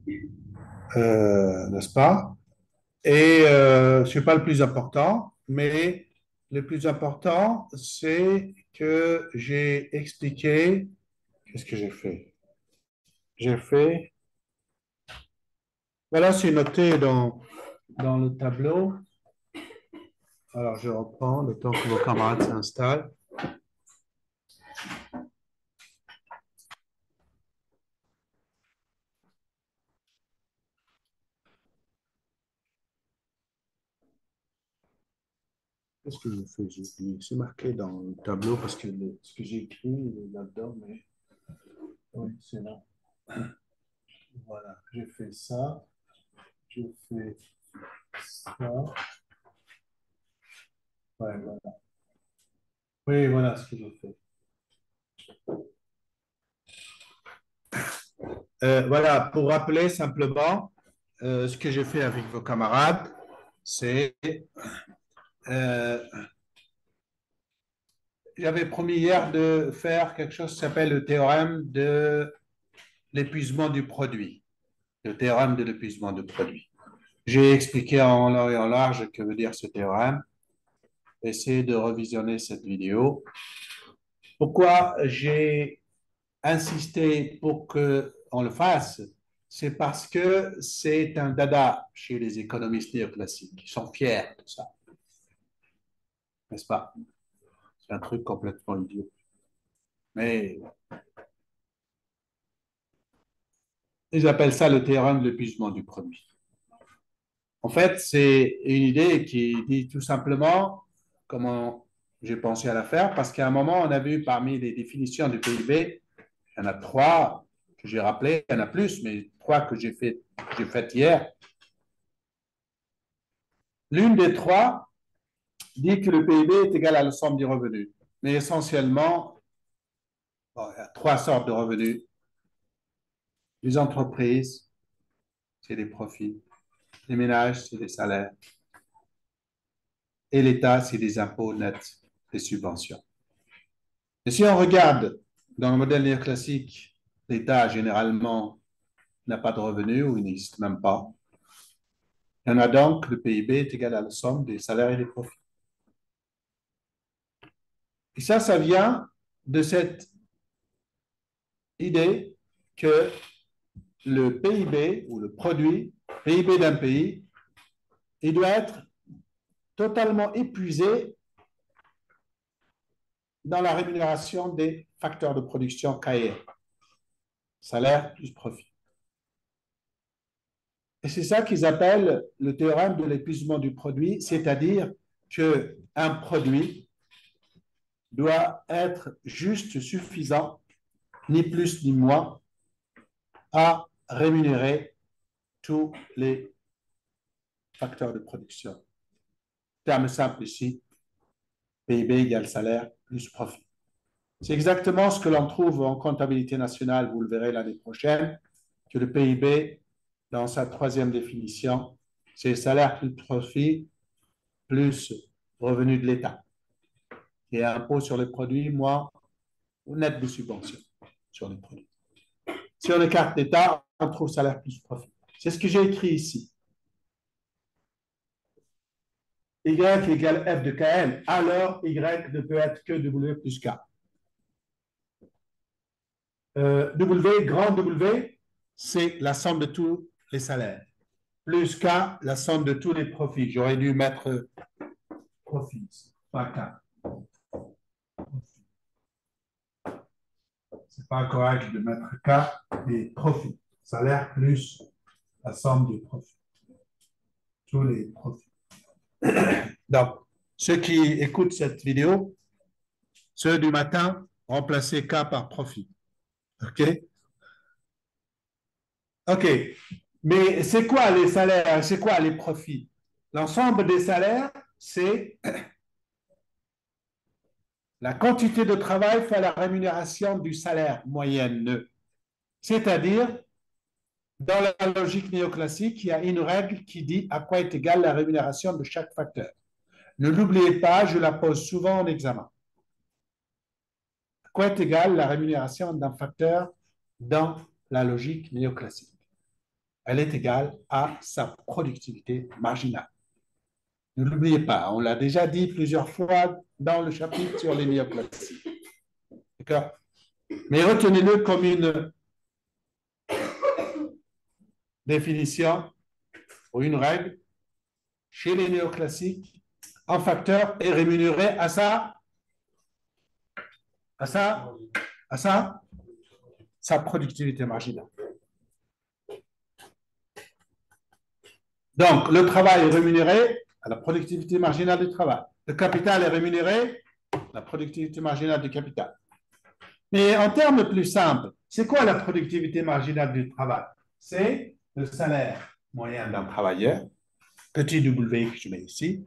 n'est-ce pas? Et ce n'est pas le plus important, mais le plus important, c'est que j'ai expliqué, qu'est-ce que j'ai fait? J'ai fait, voilà, c'est noté dans le tableau. Alors, je reprends le temps que vos camarades s'installent. Qu'est-ce que je fais? J'ai oublié. C'est marqué dans le tableau parce que ce que j'ai écrit il est là-dedans, mais oui, c'est là. Voilà, j'ai fait ça, j'ai fait ça. Ouais, voilà. Oui, voilà ce que j'ai fait. Voilà, pour rappeler simplement, ce que j'ai fait avec vos camarades, c'est, euh, j'avais promis hier de faire quelque chose qui s'appelle le théorème de l'épuisement du produit. Le théorème de l'épuisement du produit. J'ai expliqué en long et en large que veut dire ce théorème. Essayez de revisionner cette vidéo. Pourquoi j'ai insisté pour qu'on le fasse? C'est parce que c'est un dada chez les économistes néoclassiques. Ils sont fiers de ça, n'est-ce pas? C'est un truc complètement idiot. Mais ils appellent ça le théorème de l'épuisement du produit. En fait, c'est une idée qui dit tout simplement comment j'ai pensé à la faire, parce qu'à un moment, on a vu parmi les définitions du PIB, il y en a trois que j'ai rappelées, il y en a plus, mais trois que j'ai faites hier. L'une des trois dit que le PIB est égal à la somme des revenus. Mais essentiellement, bon, il y a trois sortes de revenus. Les entreprises, c'est des profits. Les ménages, c'est des salaires. Et l'État, c'est des impôts nets, des subventions. Et si on regarde dans le modèle néoclassique, l'État généralement n'a pas de revenus ou il n'existe même pas. Il y en a donc, le PIB est égal à la somme des salaires et des profits. Et ça vient de cette idée que le PIB ou le produit, PIB d'un pays, il doit être totalement épuisé dans la rémunération des facteurs de production KR, salaire plus profit. Et c'est ça qu'ils appellent le théorème de l'épuisement du produit, c'est-à-dire qu'un produit doit être juste suffisant, ni plus ni moins, à rémunérer tous les facteurs de production. Terme simple ici, PIB égale salaire plus profit. C'est exactement ce que l'on trouve en comptabilité nationale, vous le verrez l'année prochaine, que le PIB, dans sa troisième définition, c'est salaire plus profit plus revenu de l'État. Et impôt sur les produits, moins net de subvention sur les produits. Si on écarte l'État, on trouve salaire plus profit. C'est ce que j'ai écrit ici. Y égale F de KM, alors Y ne peut être que W plus K. W, grand W, c'est la somme de tous les salaires. Plus K, la somme de tous les profits. J'aurais dû mettre profits, pas K. C'est pas correct de mettre K et profit. Salaire plus la somme des profits. Tous les profits. Donc, ceux qui écoutent cette vidéo, ceux du matin, remplacez K par profit. OK? OK. Mais c'est quoi les salaires? C'est quoi les profits? L'ensemble des salaires, c'est la quantité de travail fois la rémunération du salaire moyenne. C'est-à-dire, dans la logique néoclassique, il y a une règle qui dit à quoi est égale la rémunération de chaque facteur. Ne l'oubliez pas, je la pose souvent en examen. À quoi est égale la rémunération d'un facteur dans la logique néoclassique? elle est égale à sa productivité marginale. Ne l'oubliez pas, on l'a déjà dit plusieurs fois dans le chapitre sur les néoclassiques. D'accord? Mais retenez-le comme une définition ou une règle. Chez les néoclassiques, un facteur est rémunéré à sa productivité marginale. Donc, le travail est rémunéré à la productivité marginale du travail. Le capital est rémunéré à la productivité marginale du capital. Mais en termes plus simples, c'est quoi la productivité marginale du travail? C'est le salaire moyen d'un travailleur, petit w que je mets ici.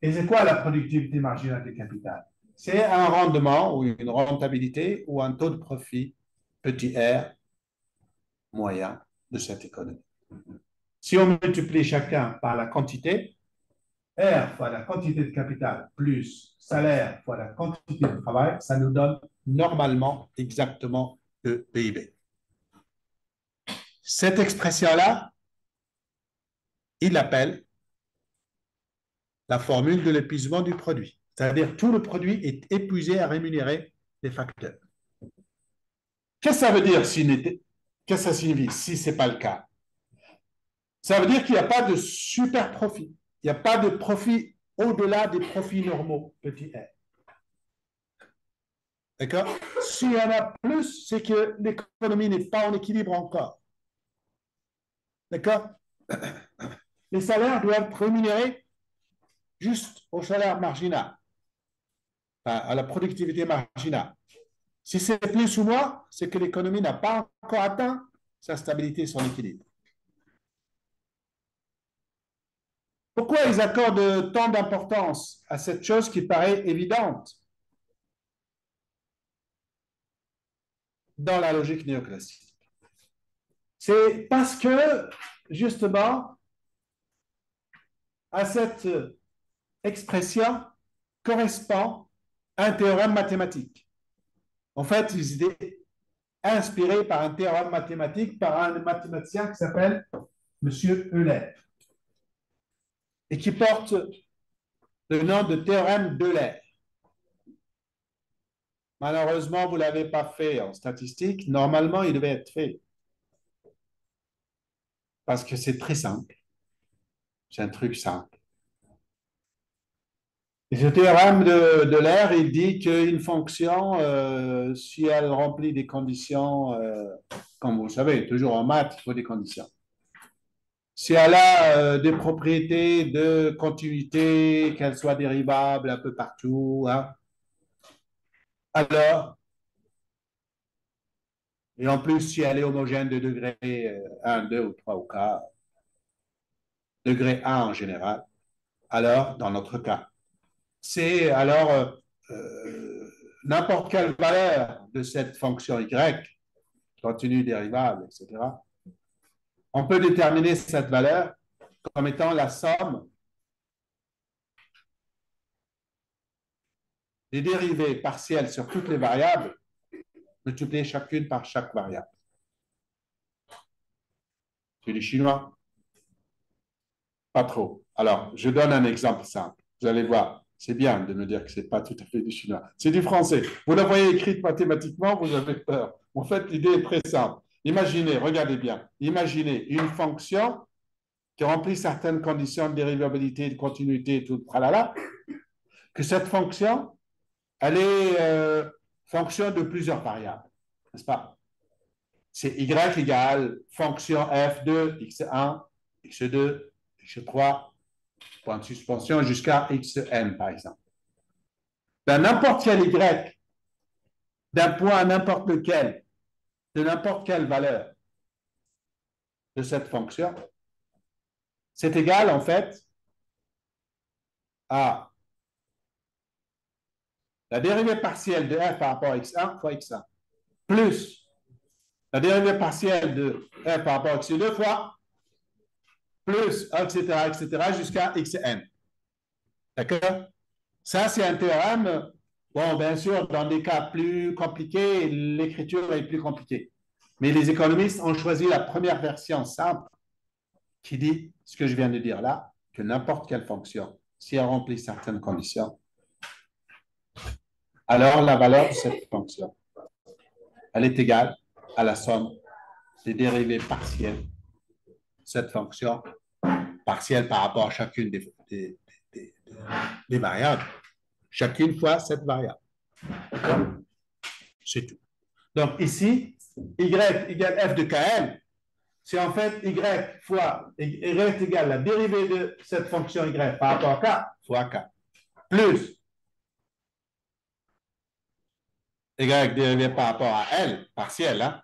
Et c'est quoi la productivité marginale du capital? C'est un rendement ou une rentabilité ou un taux de profit, petit r, moyen de cette économie. Si on multiplie chacun par la quantité, R fois la quantité de capital plus salaire fois la quantité de travail, ça nous donne normalement exactement le PIB. Cette expression-là, il l'appelle la formule de l'épuisement du produit. C'est-à-dire tout le produit est épuisé à rémunérer les facteurs. Qu'est-ce que ça veut dire qu'est-ce que ça signifie si ce n'est pas le cas? Ça veut dire qu'il n'y a pas de super profit. Il n'y a pas de profit au-delà des profits normaux, petit r. D'accord? S'il y en a plus, c'est que l'économie n'est pas en équilibre encore. D'accord? Les salaires doivent être rémunérés juste au salaire marginal, enfin, à la productivité marginale. Si c'est plus ou moins, c'est que l'économie n'a pas encore atteint sa stabilité, son équilibre. Pourquoi ils accordent tant d'importance à cette chose qui paraît évidente dans la logique néoclassique? C'est parce que, justement, à cette expression correspond un théorème mathématique. En fait, ils étaient inspirés par un théorème mathématique par un mathématicien qui s'appelle M. Euler et qui porte le nom de théorème d'Euler. Malheureusement, vous ne l'avez pas fait en statistique. Normalement, il devait être fait parce que c'est très simple. C'est un truc simple. Et ce théorème de l'air, il dit qu'une fonction, si elle remplit des conditions, comme vous le savez, toujours en maths, il faut des conditions. Si elle a des propriétés de continuité, qu'elle soit dérivable un peu partout, hein, alors, et en plus, si elle est homogène de degré 1, 2 ou 3 ou 4, degré 1 en général, alors, dans notre cas, c'est alors n'importe quelle valeur de cette fonction y, continue, dérivable, etc. On peut déterminer cette valeur comme étant la somme des dérivées partielles sur toutes les variables, multipliées chacune par chaque variable. C'est du chinois? Pas trop. Alors, je donne un exemple simple. Vous allez voir, c'est bien de me dire que ce n'est pas tout à fait du chinois. C'est du français. Vous la voyez écrite mathématiquement, vous avez peur. En fait, l'idée est très simple. Imaginez, regardez bien, imaginez une fonction qui remplit certaines conditions de dérivabilité, de continuité, tout le tralala, que cette fonction, elle est fonction de plusieurs variables, n'est-ce pas? C'est y égale fonction f de x1, x2, x3, point de suspension jusqu'à xn, par exemple. Ben, n'importe quel y, d'un point à n'importe lequel, de n'importe quelle valeur de cette fonction, c'est égal, en fait, à la dérivée partielle de f par rapport à x1 fois x1, plus la dérivée partielle de f par rapport à x2 fois, plus, etc., etc., jusqu'à xn. D'accord? Ça, c'est un théorème. Bon, bien sûr, dans des cas plus compliqués, l'écriture est plus compliquée. Mais les économistes ont choisi la première version simple qui dit ce que je viens de dire là, que n'importe quelle fonction, si elle remplit certaines conditions, alors la valeur de cette fonction, elle est égale à la somme des dérivées partielles de cette fonction, partielle par rapport à chacune des variables, chacune fois cette variable. C'est tout. Donc ici, y égale f de kl, c'est en fait y fois y égale la dérivée de cette fonction y par rapport à k fois k, plus y dérivé par rapport à L, partielle, hein,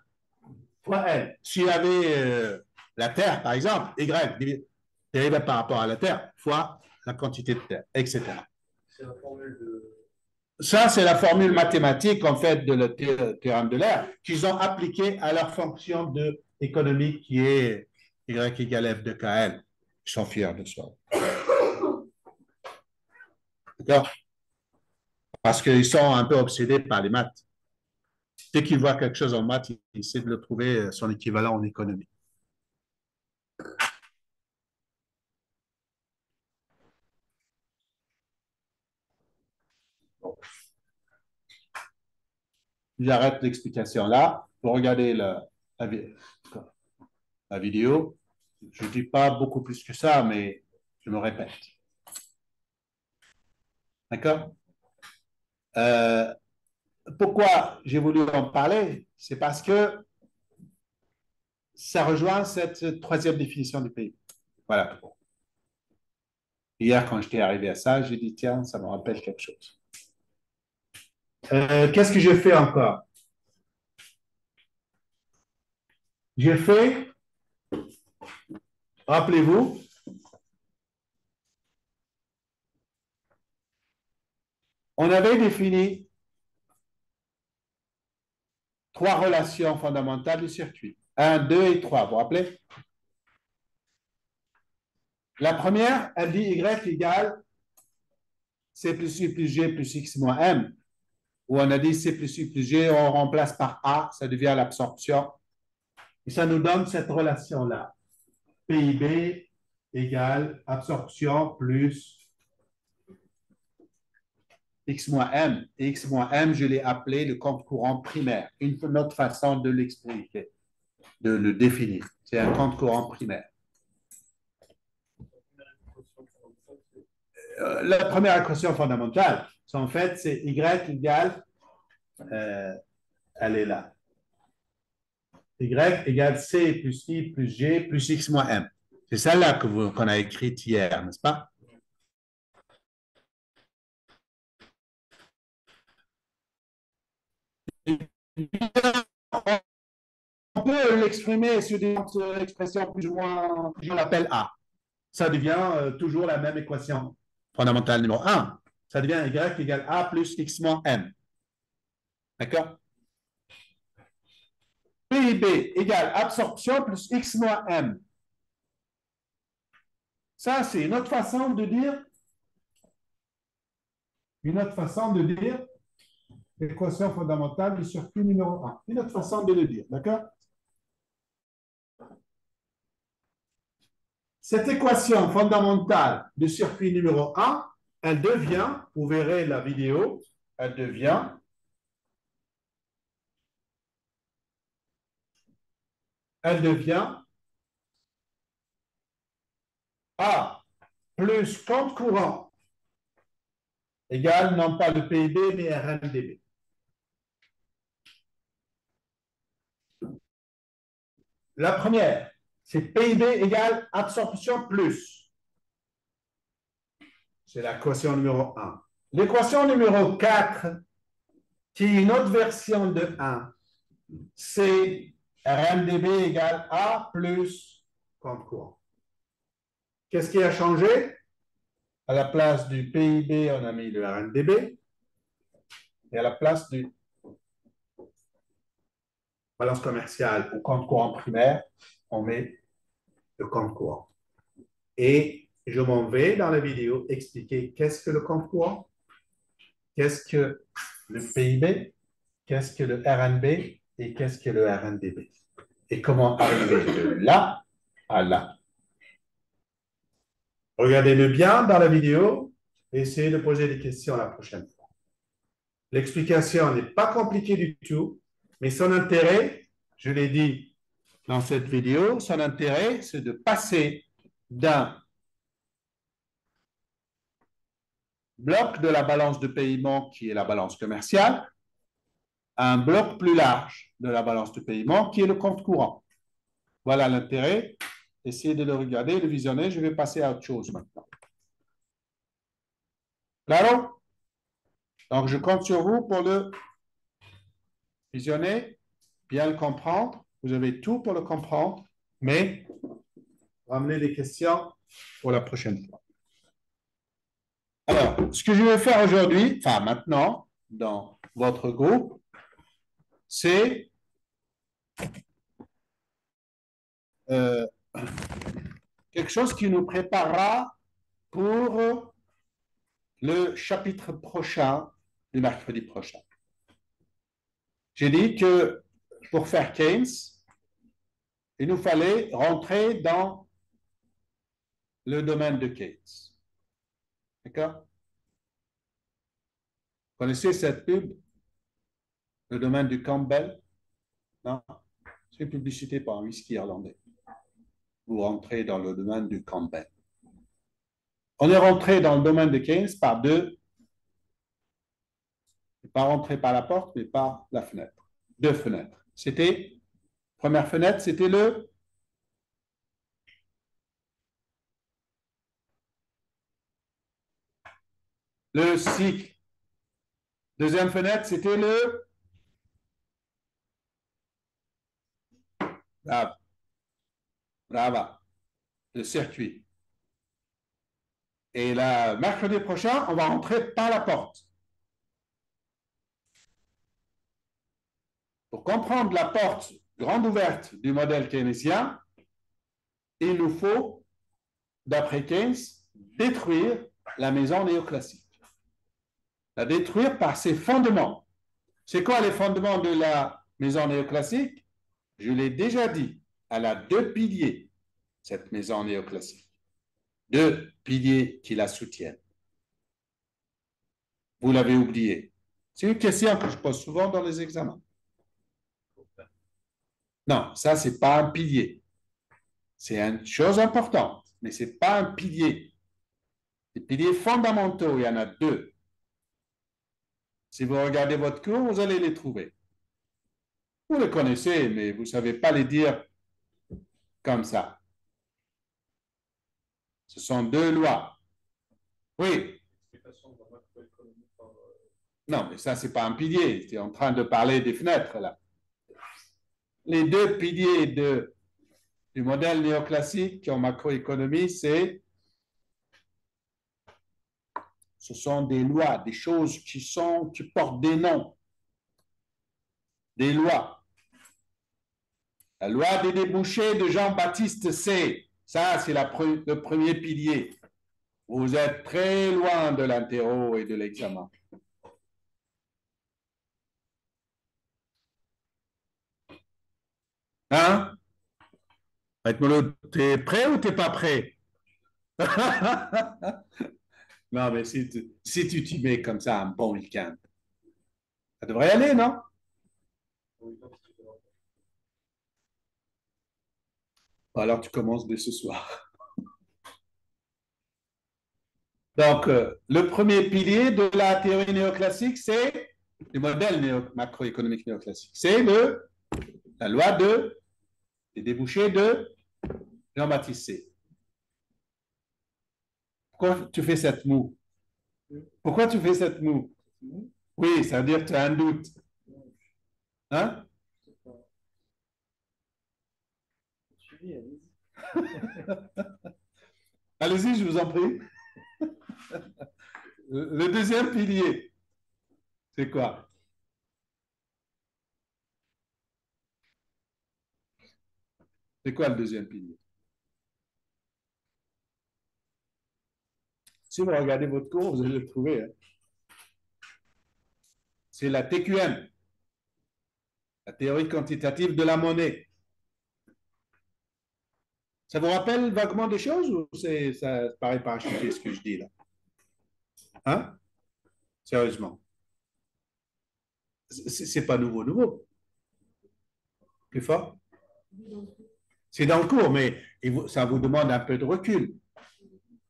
fois L. S'il y avait la Terre, par exemple, Y dérivé par rapport à la Terre, fois la quantité de Terre, etc. C'est la formule de... Ça, c'est la formule mathématique, en fait, de le théorème de l'air, qu'ils ont appliqué à leur fonction économique qui est Y égale F de KL. Ils sont fiers de ça. D'accord? Parce qu'ils sont un peu obsédés par les maths. Dès qu'ils voient quelque chose en maths, ils essaient de le trouver son équivalent en économie. J'arrête l'explication là. Vous regardez la vidéo. Je ne dis pas beaucoup plus que ça, mais je me répète. D'accord? euh, Pourquoi j'ai voulu en parler? C'est parce que ça rejoint cette troisième définition du pays. Voilà. Hier, quand j'étais arrivé à ça, j'ai dit, tiens, ça me rappelle quelque chose. Qu'est-ce que je fais encore? J'ai fait, rappelez-vous, on avait défini trois relations fondamentales du circuit. 1, 2 et 3, vous vous rappelez? La première, elle dit Y égale C plus I plus G plus X moins M. Où on a dit C plus I plus G, on remplace par A, ça devient l'absorption. Et ça nous donne cette relation-là. PIB égale absorption plus X moins M. Et X moins M, je l'ai appelé le compte courant primaire. Une autre façon de l'expliquer, de le définir. C'est un compte courant primaire. La première équation fondamentale, en fait, c'est Y égale, elle est là. Y égale C plus I plus G plus X moins M. C'est celle-là qu'on a écrite hier, n'est-ce pas? On peut l'exprimer sur des expressions plus ou moins, je l'appelle A. Ça devient toujours la même équation fondamentale numéro 1. Ça devient Y égale A plus X moins M. D'accord? PIB égale absorption plus X moins M. Ça, c'est une autre façon de dire l'équation fondamentale du circuit numéro 1. Une autre façon de le dire, d'accord? Cette équation fondamentale du circuit numéro 1, elle devient, vous verrez la vidéo, elle devient A plus compte courant égale non pas le PIB mais RNDB. La première, c'est PIB égale absorption plus. C'est l'équation numéro 1. L'équation numéro 4, qui est une autre version de 1, c'est RNDB égale A plus compte courant. Qu'est-ce qui a changé? À la place du PIB, on a mis le RNDB. Et à la place du balance commerciale ou compte courant primaire, on met le compte courant. Et je m'en vais dans la vidéo expliquer qu'est-ce que le compte courant, qu'est-ce que le PIB, qu'est-ce que le RNB et qu'est-ce que le RNDB. Et comment arriver de là à là. Regardez-le bien dans la vidéo et essayez de poser des questions la prochaine fois. L'explication n'est pas compliquée du tout, mais son intérêt, je l'ai dit dans cette vidéo, son intérêt, c'est de passer d'un bloc de la balance de paiement qui est la balance commerciale à un bloc plus large de la balance de paiement qui est le compte courant. Voilà l'intérêt. Essayez de le regarder, de le visionner. Je vais passer à autre chose maintenant. Claro? Donc, je compte sur vous pour le visionner, bien le comprendre. Vous avez tout pour le comprendre, mais ramenez des questions pour la prochaine fois. Alors, ce que je vais faire aujourd'hui, enfin maintenant, dans votre groupe, c'est euh, quelque chose qui nous préparera pour le chapitre prochain du mercredi prochain. J'ai dit que pour faire Keynes, il nous fallait rentrer dans le domaine de Keynes. D'accord? Vous connaissez cette pub, le domaine du Campbell? Non? C'est une publicité pour un whisky irlandais. Vous rentrez dans le domaine du Campbell. On est rentré dans le domaine de Keynes par deux, pas rentré par la porte, mais par la fenêtre. Deux fenêtres. C'était, première fenêtre, c'était le cycle. Deuxième fenêtre, c'était brava, brava, le circuit. Et le mercredi prochain, on va rentrer par la porte. Pour comprendre la porte grande ouverte du modèle keynésien, il nous faut, d'après Keynes, détruire la maison néoclassique. La détruire par ses fondements. C'est quoi les fondements de la maison néoclassique? Je l'ai déjà dit, elle a deux piliers, cette maison néoclassique. Deux piliers qui la soutiennent. Vous l'avez oublié. C'est une question que je pose souvent dans les examens. Non, ça, ce n'est pas un pilier. C'est une chose importante, mais ce n'est pas un pilier. Les piliers fondamentaux, il y en a deux. Si vous regardez votre cours, vous allez les trouver. Vous les connaissez, mais vous ne savez pas les dire comme ça. Ce sont deux lois. Oui. Non, mais ça, ce n'est pas un pilier. Tu es en train de parler des fenêtres, là. Les deux piliers du modèle néoclassique en macroéconomie, ce sont des lois, des choses qui portent des noms, des lois. La loi des débouchés de Jean-Baptiste C. Ça, c'est le premier pilier. Vous êtes très loin de l'interro et de l'examen. Hein? T'es prêt ou t'es pas prêt? Non, mais si tu t'y mets comme ça un bon week-end, ça devrait aller, non? Alors tu commences dès ce soir. Donc, le premier pilier de la théorie néoclassique, c'est le modèle macroéconomique néoclassique. C'est la loi des débouchés de Jean-Baptiste C. Pourquoi tu fais cette moue? Pourquoi tu fais cette moue? Oui, ça veut dire que tu as un doute. Hein? Allez-y, je vous en prie. Le deuxième pilier, c'est quoi? C'est quoi le deuxième pilier? Si vous regardez votre cours, vous allez le trouver. Hein. C'est la TQM, la théorie quantitative de la monnaie. Ça vous rappelle vaguement des choses ou ça paraît parachuté ce que je dis là? Hein? Sérieusement. C'est pas nouveau, nouveau. Plus fort? C'est dans le cours, mais ça vous demande un peu de recul.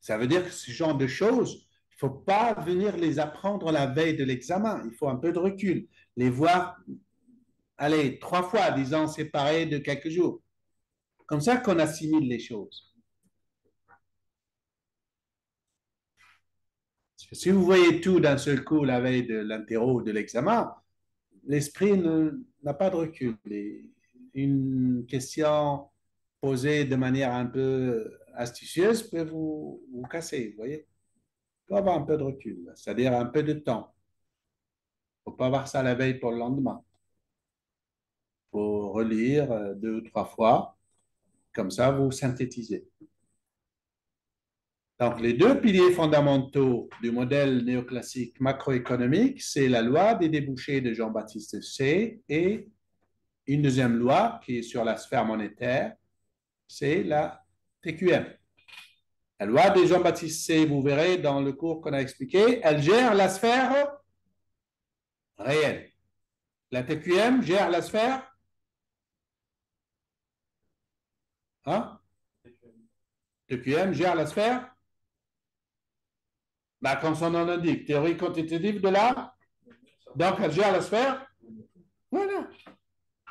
Ça veut dire que ce genre de choses, il ne faut pas venir les apprendre la veille de l'examen. Il faut un peu de recul. Les voir, allez, 3 fois, disons, séparés de quelques jours. Comme ça qu'on assimile les choses. Si vous voyez tout d'un seul coup la veille de l'interro ou de l'examen, l'esprit n'a pas de recul. Une question posée de manière un peu astucieuse peut vous casser, vous voyez. Il faut avoir un peu de recul, c'est-à-dire un peu de temps. Il ne faut pas avoir ça la veille pour le lendemain. Il faut relire 2 ou 3 fois, comme ça vous synthétisez. Donc, les 2 piliers fondamentaux du modèle néoclassique macroéconomique, c'est la loi des débouchés de Jean-Baptiste Say et une deuxième loi qui est sur la sphère monétaire, c'est la TQM. La loi de Jean-Baptiste Say, vous verrez dans le cours qu'on a expliqué, elle gère la sphère réelle. La TQM gère la sphère hein? TQM gère la sphère bah, comme son nom l'indique, théorie quantitative de l'art. Donc, elle gère la sphère. Voilà.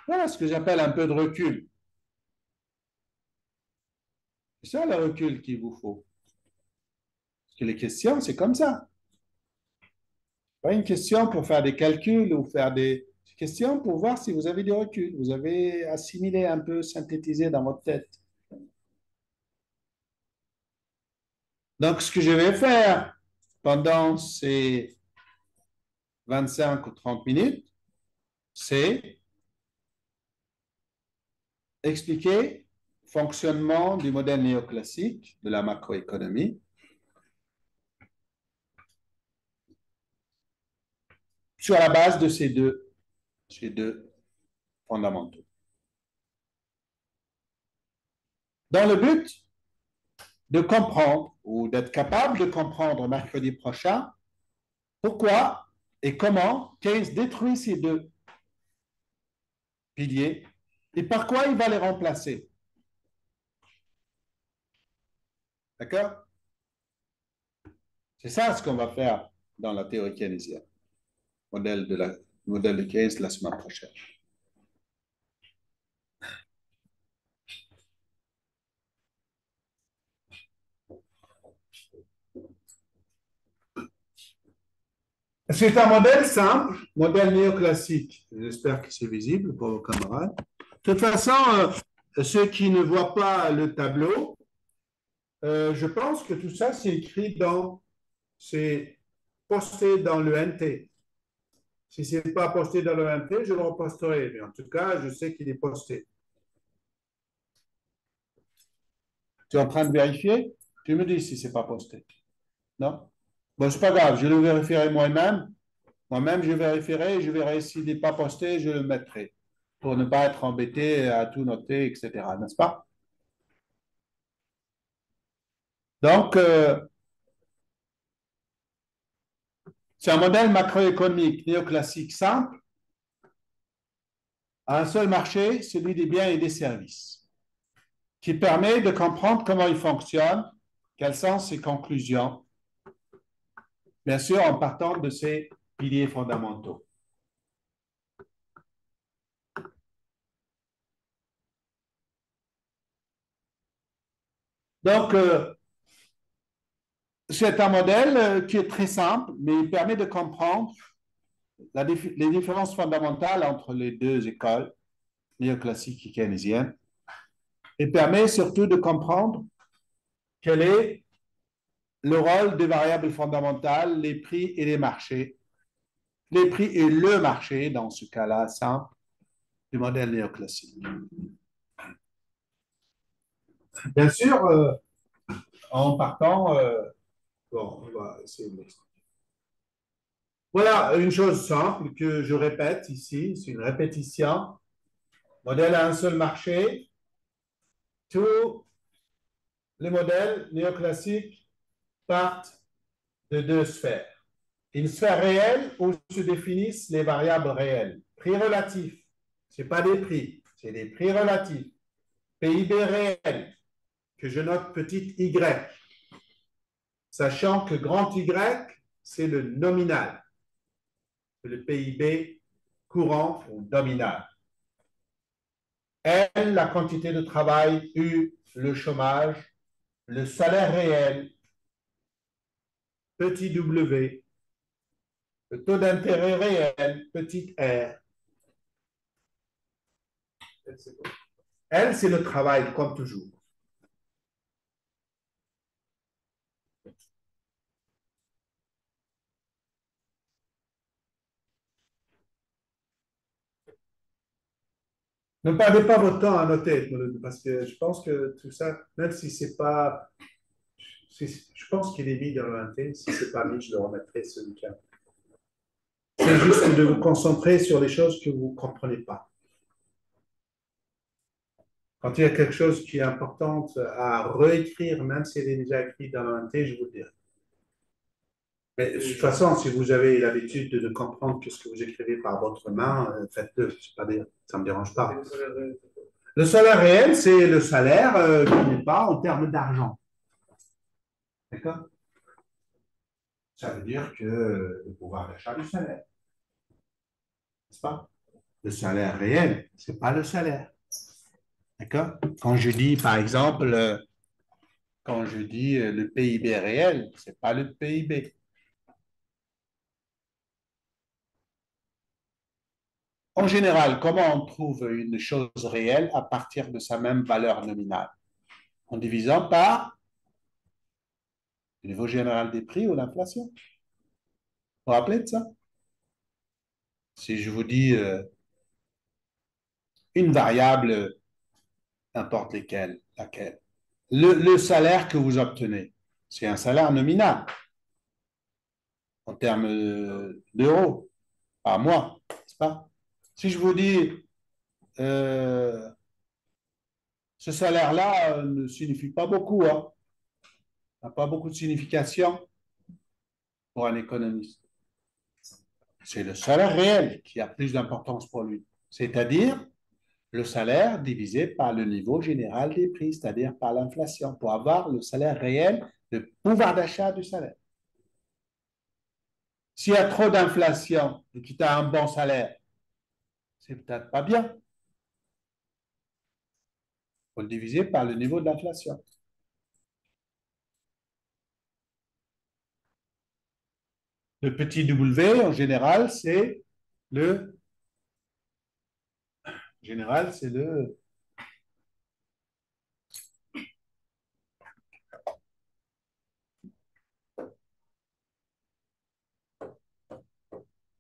Voilà ce que j'appelle un peu de recul. C'est ça le recul qu'il vous faut. Parce que les questions, c'est comme ça. Pas une question pour faire des calculs ou faire des questions pour voir si vous avez du recul. Vous avez assimilé un peu, synthétisé dans votre tête. Donc, ce que je vais faire pendant ces 25 ou 30 minutes, c'est expliquer le fonctionnement du modèle néoclassique de la macroéconomie sur la base de ces deux fondamentaux. Dans le but de comprendre ou d'être capable de comprendre mercredi prochain pourquoi et comment Keynes détruit ces 2 piliers et par quoi il va les remplacer. D'accord? C'est ça ce qu'on va faire dans la théorie keynésienne, modèle de Keynes la semaine prochaine. C'est un modèle simple, modèle néoclassique. J'espère que c'est visible pour vos camarades. De toute façon, ceux qui ne voient pas le tableau, je pense que tout ça, c'est posté dans le NT. Si ce n'est pas posté dans le NT, je le reposterai. Mais en tout cas, je sais qu'il est posté. Tu es en train de vérifier? Tu me dis si ce n'est pas posté. Non? Bon, c'est pas grave, je le vérifierai moi-même. Moi-même, je vérifierai et je verrai s'il n'est pas posté, je le mettrai pour ne pas être embêté à tout noter, etc. N'est-ce pas? Donc, c'est un modèle macroéconomique néoclassique simple à un seul marché, celui des biens et des services, qui permet de comprendre comment il fonctionne, quelles sont ses conclusions, bien sûr en partant de ses piliers fondamentaux. Donc, c'est un modèle qui est très simple, mais il permet de comprendre les différences fondamentales entre les 2 écoles, néoclassique et keynésienne, et permet surtout de comprendre quel est le rôle des variables fondamentales, les prix et les marchés. Les prix et le marché, dans ce cas-là, simple, du modèle néoclassique. Bien sûr, en partant, bon, on va essayer de l'expliquer. Voilà une chose simple que je répète ici, c'est une répétition. Modèle à un seul marché, tout Les modèles néoclassiques partent de deux sphères. Une sphère réelle où se définissent les variables réelles. Prix relatif, ce n'est pas des prix, c'est des prix relatifs. PIB réel, que je note petit y, sachant que grand Y, c'est le nominal, le PIB courant ou nominal. L, la quantité de travail, U, le chômage, le salaire réel, petit w, le taux d'intérêt réel, petit r. L, c'est le travail, comme toujours. Ne perdez pas votre temps à noter, parce que je pense que tout ça, même si c'est pas, je pense qu'il est mis dans le si c'est pas mis, je le remettrai ce week-end. C'est juste de vous concentrer sur les choses que vous ne comprenez pas. Quand il y a quelque chose qui est important à réécrire, même si elle est déjà écrite dans le je vous le dirai. Mais de toute façon, si vous avez l'habitude de comprendre que ce que vous écrivez par votre main, faites-le. Ça ne me dérange pas. Le salaire réel, c'est le salaire qui n'est pas en termes d'argent. D'accord? Ça veut dire que le pouvoir d'achat du salaire, n'est-ce pas? Le salaire réel, ce n'est pas le salaire. D'accord? Quand je dis, par exemple, quand je dis le PIB réel, ce n'est pas le PIB. En général, comment on trouve une chose réelle à partir de sa même valeur nominale? En divisant par le niveau général des prix ou l'inflation. Vous vous rappelez de ça? Si je vous dis une variable, n'importe laquelle, le salaire que vous obtenez, c'est un salaire nominal en termes d'euros par mois, n'est-ce pas? Si je vous dis euh, ce salaire-là ne signifie pas beaucoup, hein, n'a pas beaucoup de signification pour un économiste. C'est le salaire réel qui a plus d'importance pour lui, c'est-à-dire le salaire divisé par le niveau général des prix, c'est-à-dire par l'inflation, pour avoir le salaire réel, le pouvoir d'achat du salaire. S'il y a trop d'inflation et que tu as un bon salaire, c'est peut-être pas bien. Il faut le diviser par le niveau de l'inflation. Le petit W, en général, c'est le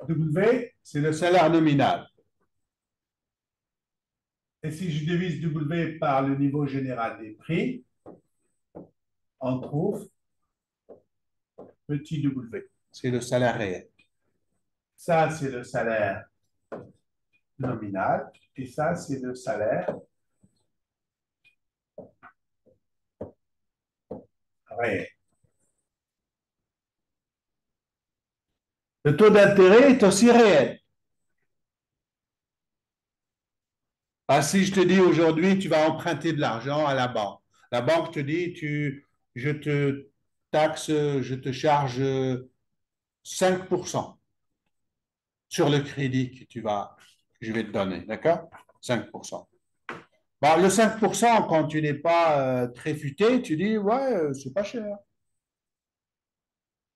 W, c'est le salaire nominal. Et si je divise W par le niveau général des prix, on trouve petit w. C'est le salaire réel. Ça, c'est le salaire nominal. Et ça, c'est le salaire réel. Le taux d'intérêt est aussi réel. Si je te dis aujourd'hui, tu vas emprunter de l'argent à la banque te dit, je te taxe, je te charge 5% sur le crédit que je vais te donner, d'accord? 5%. Bon, le 5%, quand tu n'es pas très futé, tu dis, ouais, c'est pas cher,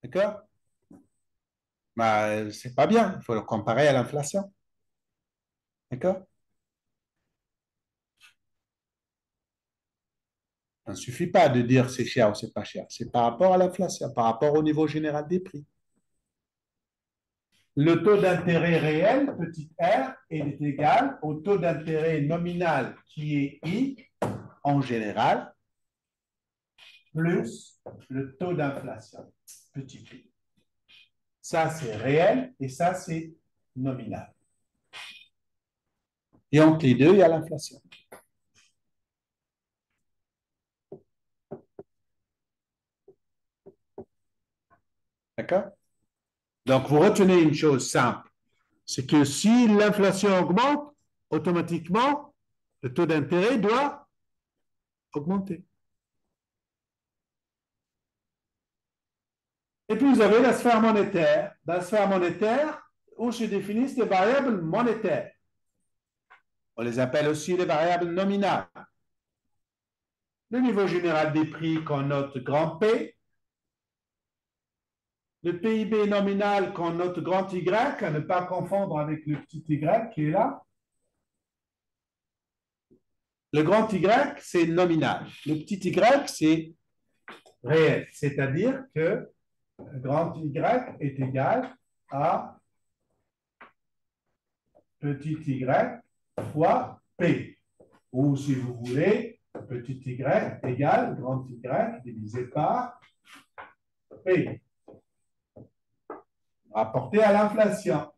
d'accord? Mais c'est pas bien, il faut le comparer à l'inflation, d'accord? Ça ne suffit pas de dire c'est cher ou c'est pas cher, c'est par rapport à l'inflation, par rapport au niveau général des prix. Le taux d'intérêt réel, petit r, est égal au taux d'intérêt nominal qui est I en général, plus le taux d'inflation, petit p. Ça, c'est réel et ça, c'est nominal. Et entre les deux, il y a l'inflation. D'accord? Donc, vous retenez une chose simple, c'est que si l'inflation augmente, automatiquement, le taux d'intérêt doit augmenter. Et puis, vous avez la sphère monétaire. Dans la sphère monétaire, où se définissent les variables monétaires. On les appelle aussi les variables nominales. Le niveau général des prix qu'on note grand P, le PIB nominal qu'on note grand Y, à ne pas confondre avec le petit y qui est là. Le grand Y, c'est nominal. Le petit y, c'est réel. C'est-à-dire que grand Y est égal à petit y fois P. Ou si vous voulez, petit y égale grand Y divisé par P. Rapporté à l'inflation.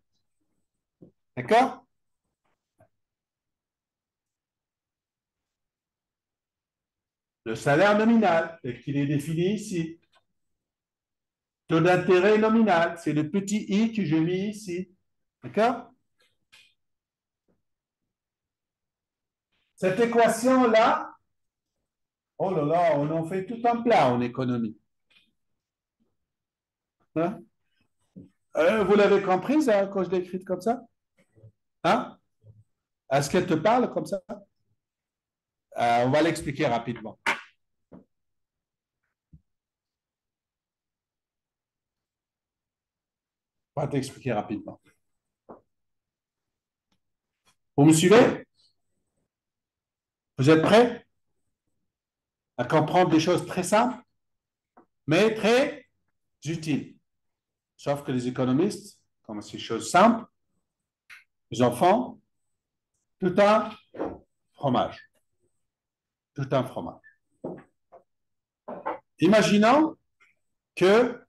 D'accord? Le salaire nominal, tel qu'il est défini ici. Taux d'intérêt nominal, c'est le petit i que j'ai mis ici. D'accord? Cette équation-là, oh là là, on en fait tout un plat en économie. Hein? Vous l'avez comprise hein, quand je l'ai écrite comme ça? Hein? Est-ce qu'elle te parle comme ça? On va l'expliquer rapidement. On va t'expliquer rapidement. Vous me suivez? Vous êtes prêts à comprendre des choses très simples, mais très utiles? Sauf que les économistes, comme ces choses simples, ils en font tout un fromage. Tout un fromage. Imaginons que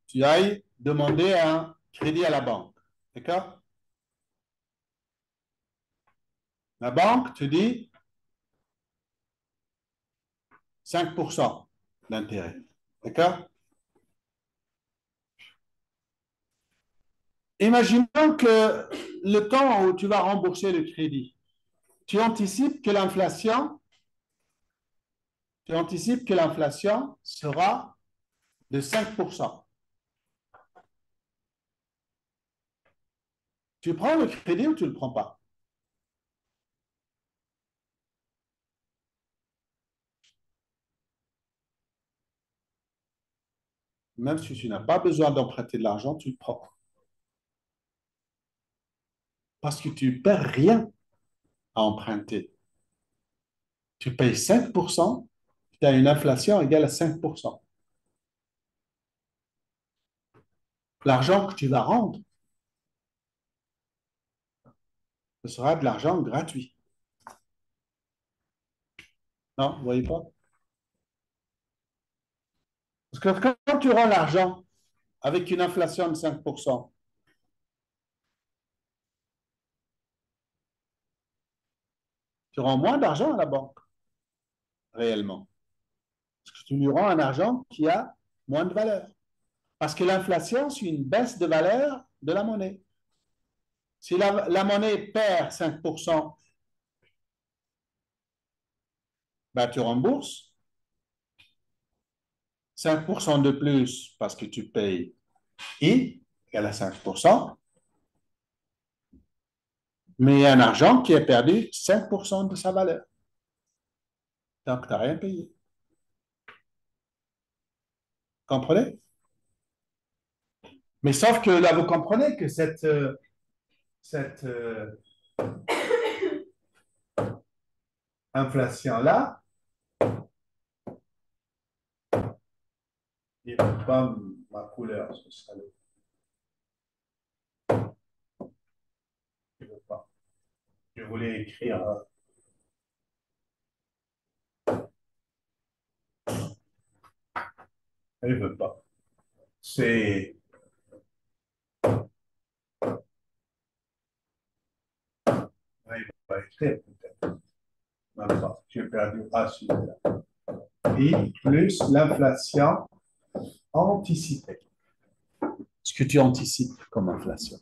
tu ailles demander un crédit à la banque. D'accord? La banque te dit 5% d'intérêt. D'accord? Imaginons que le temps où tu vas rembourser le crédit, tu anticipes que l'inflation sera de 5%. Tu prends le crédit ou tu ne le prends pas? Même si tu n'as pas besoin d'emprunter de l'argent, tu le prends. Parce que tu ne perds rien à emprunter. Tu payes 5%, tu as une inflation égale à 5%. L'argent que tu vas rendre, ce sera de l'argent gratuit. Non, vous ne voyez pas? Parce que quand tu rends l'argent avec une inflation de 5%, tu rends moins d'argent à la banque, réellement. Parce que tu lui rends un argent qui a moins de valeur. Parce que l'inflation, c'est une baisse de valeur de la monnaie. Si la monnaie perd 5%, ben, tu rembourses 5% de plus parce que tu payes I égale à 5%, mais il y a un argent qui a perdu 5% de sa valeur. Donc, tu n'as rien payé. Comprenez? Mais sauf que là, vous comprenez que cette inflation-là, il ne pas ma couleur, ce salaud. Je ne veux pas. Je voulais écrire. Il ne veut pas. C'est. Il va écrire peut-être. Même pas. J'ai perdu A sur là. I plus l'inflation Anticiper. Ce que tu anticipes comme inflation.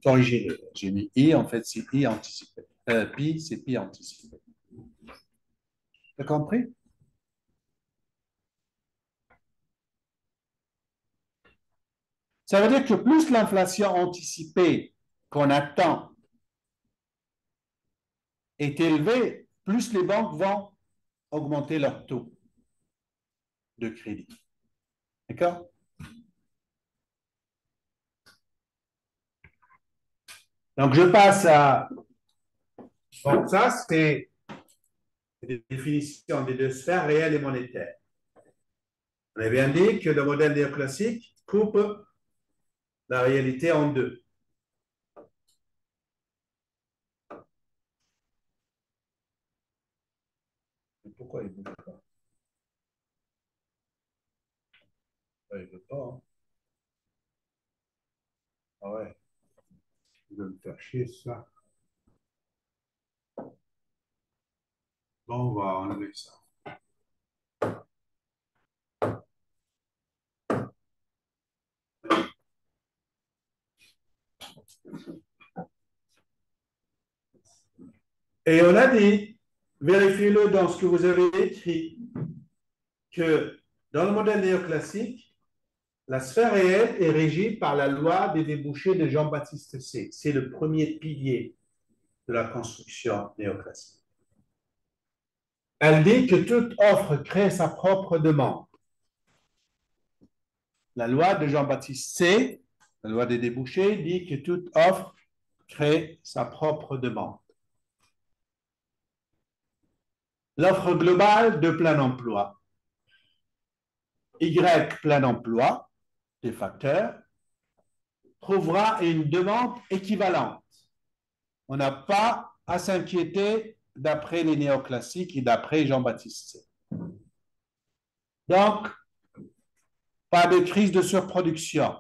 Corriger, j'ai mis I, en fait, c'est I anticipé. Pi, c'est pi anticipé. Tu as compris? Ça veut dire que plus l'inflation anticipée qu'on attend est élevée, plus les banques vont augmenter leur taux de crédit. D'accord? Donc, je passe à... Bon, ça, c'est la définition des deux sphères réelles et monétaires. On a bien dit que le modèle néoclassique coupe la réalité en deux. Pourquoi il ne bouge pas? Il ne veut pas. Hein. Ah ouais, il veut me faire chier, ça. Bon, on va enlever ça. Et on a dit, vérifiez-le dans ce que vous avez écrit, que dans le modèle néoclassique, la sphère réelle est régie par la loi des débouchés de Jean-Baptiste C. C'est le premier pilier de la construction néoclassique. Elle dit que toute offre crée sa propre demande. La loi de Jean-Baptiste C, la loi des débouchés, dit que toute offre crée sa propre demande. L'offre globale de plein emploi, Y plein emploi, des facteurs, trouvera une demande équivalente. On n'a pas à s'inquiéter d'après les néoclassiques et d'après Jean-Baptiste C. Donc, pas de crise de surproduction.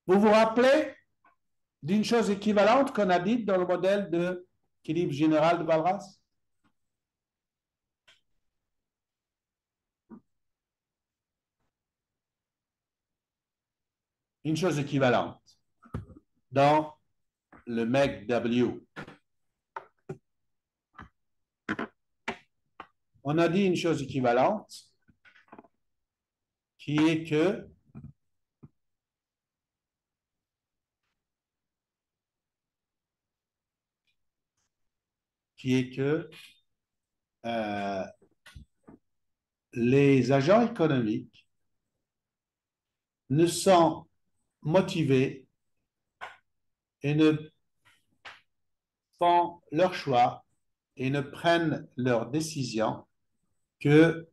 Vous vous rappelez d'une chose équivalente qu'on a dite dans le modèle d'équilibre général de Walras? Une chose équivalente dans le MEG W. On a dit une chose équivalente qui est que euh, les agents économiques ne sont motivés et ne font leur choix et ne prennent leurs décisions que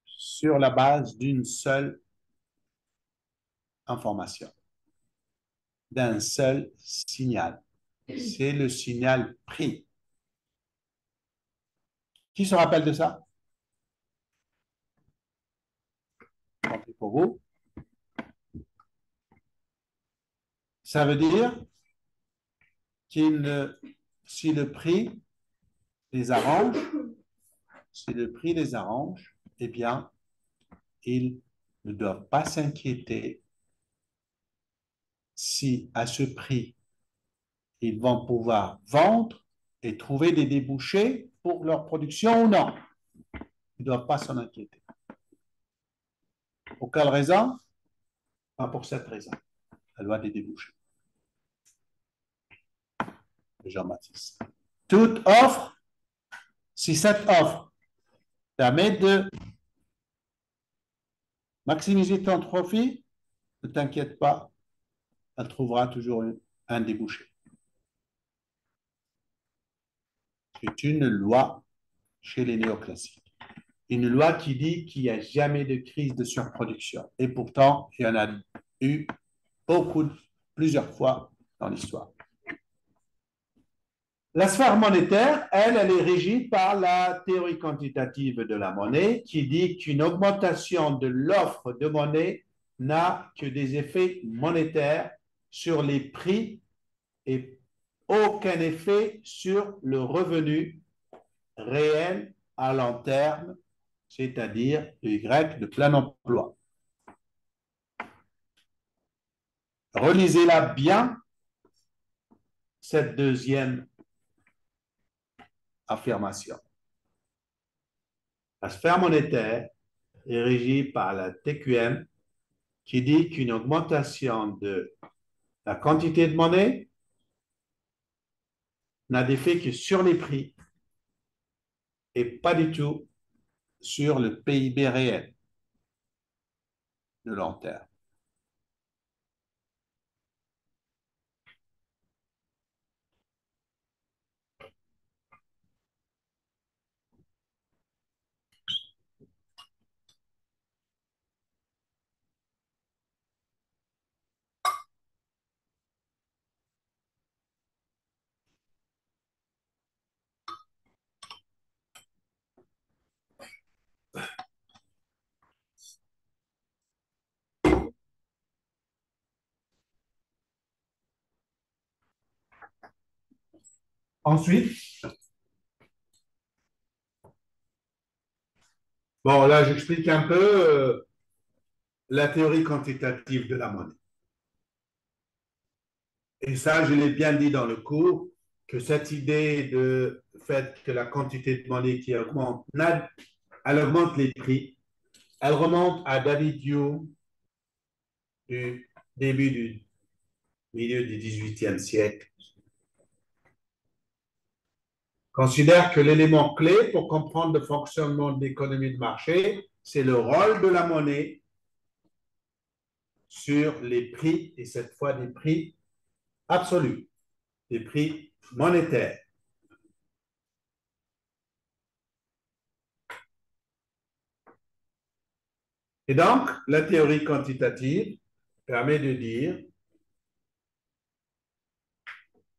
sur la base d'une seule information, d'un seul signal. C'est le signal prix. Qui se rappelle de ça? Pour vous? Ça veut dire si le prix les arrange, eh bien, ils ne doivent pas s'inquiéter si à ce prix, ils vont pouvoir vendre et trouver des débouchés pour leur production ou non. Ils ne doivent pas s'en inquiéter. Pour quelle raison? Pas pour cette raison. La loi des débouchés. Jean-Baptiste. Toute offre, si cette offre permet de maximiser ton profit, ne t'inquiète pas, elle trouvera toujours un débouché. C'est une loi chez les néoclassiques. Une loi qui dit qu'il n'y a jamais de crise de surproduction. Et pourtant, il y en a eu beaucoup, plusieurs fois dans l'histoire. La sphère monétaire, elle est régie par la théorie quantitative de la monnaie qui dit qu'une augmentation de l'offre de monnaie n'a que des effets monétaires sur les prix et aucun effet sur le revenu réel à long terme c'est-à-dire le Y de plein emploi. Relisez-la bien, cette deuxième affirmation. La sphère monétaire est régie par la TQM qui dit qu'une augmentation de la quantité de monnaie n'a d'effet que sur les prix et pas du tout sur le PIB réel de long terme. Ensuite, bon, là, j'explique un peu la théorie quantitative de la monnaie. Et ça, je l'ai bien dit dans le cours, que cette idée de fait que la quantité de monnaie qui augmente, elle augmente les prix, elle remonte à David Hume du début du milieu du XVIIIe siècle. Considère que l'élément clé pour comprendre le fonctionnement de l'économie de marché, c'est le rôle de la monnaie sur les prix, et cette fois des prix absolus, des prix monétaires. Et donc, la théorie quantitative permet de dire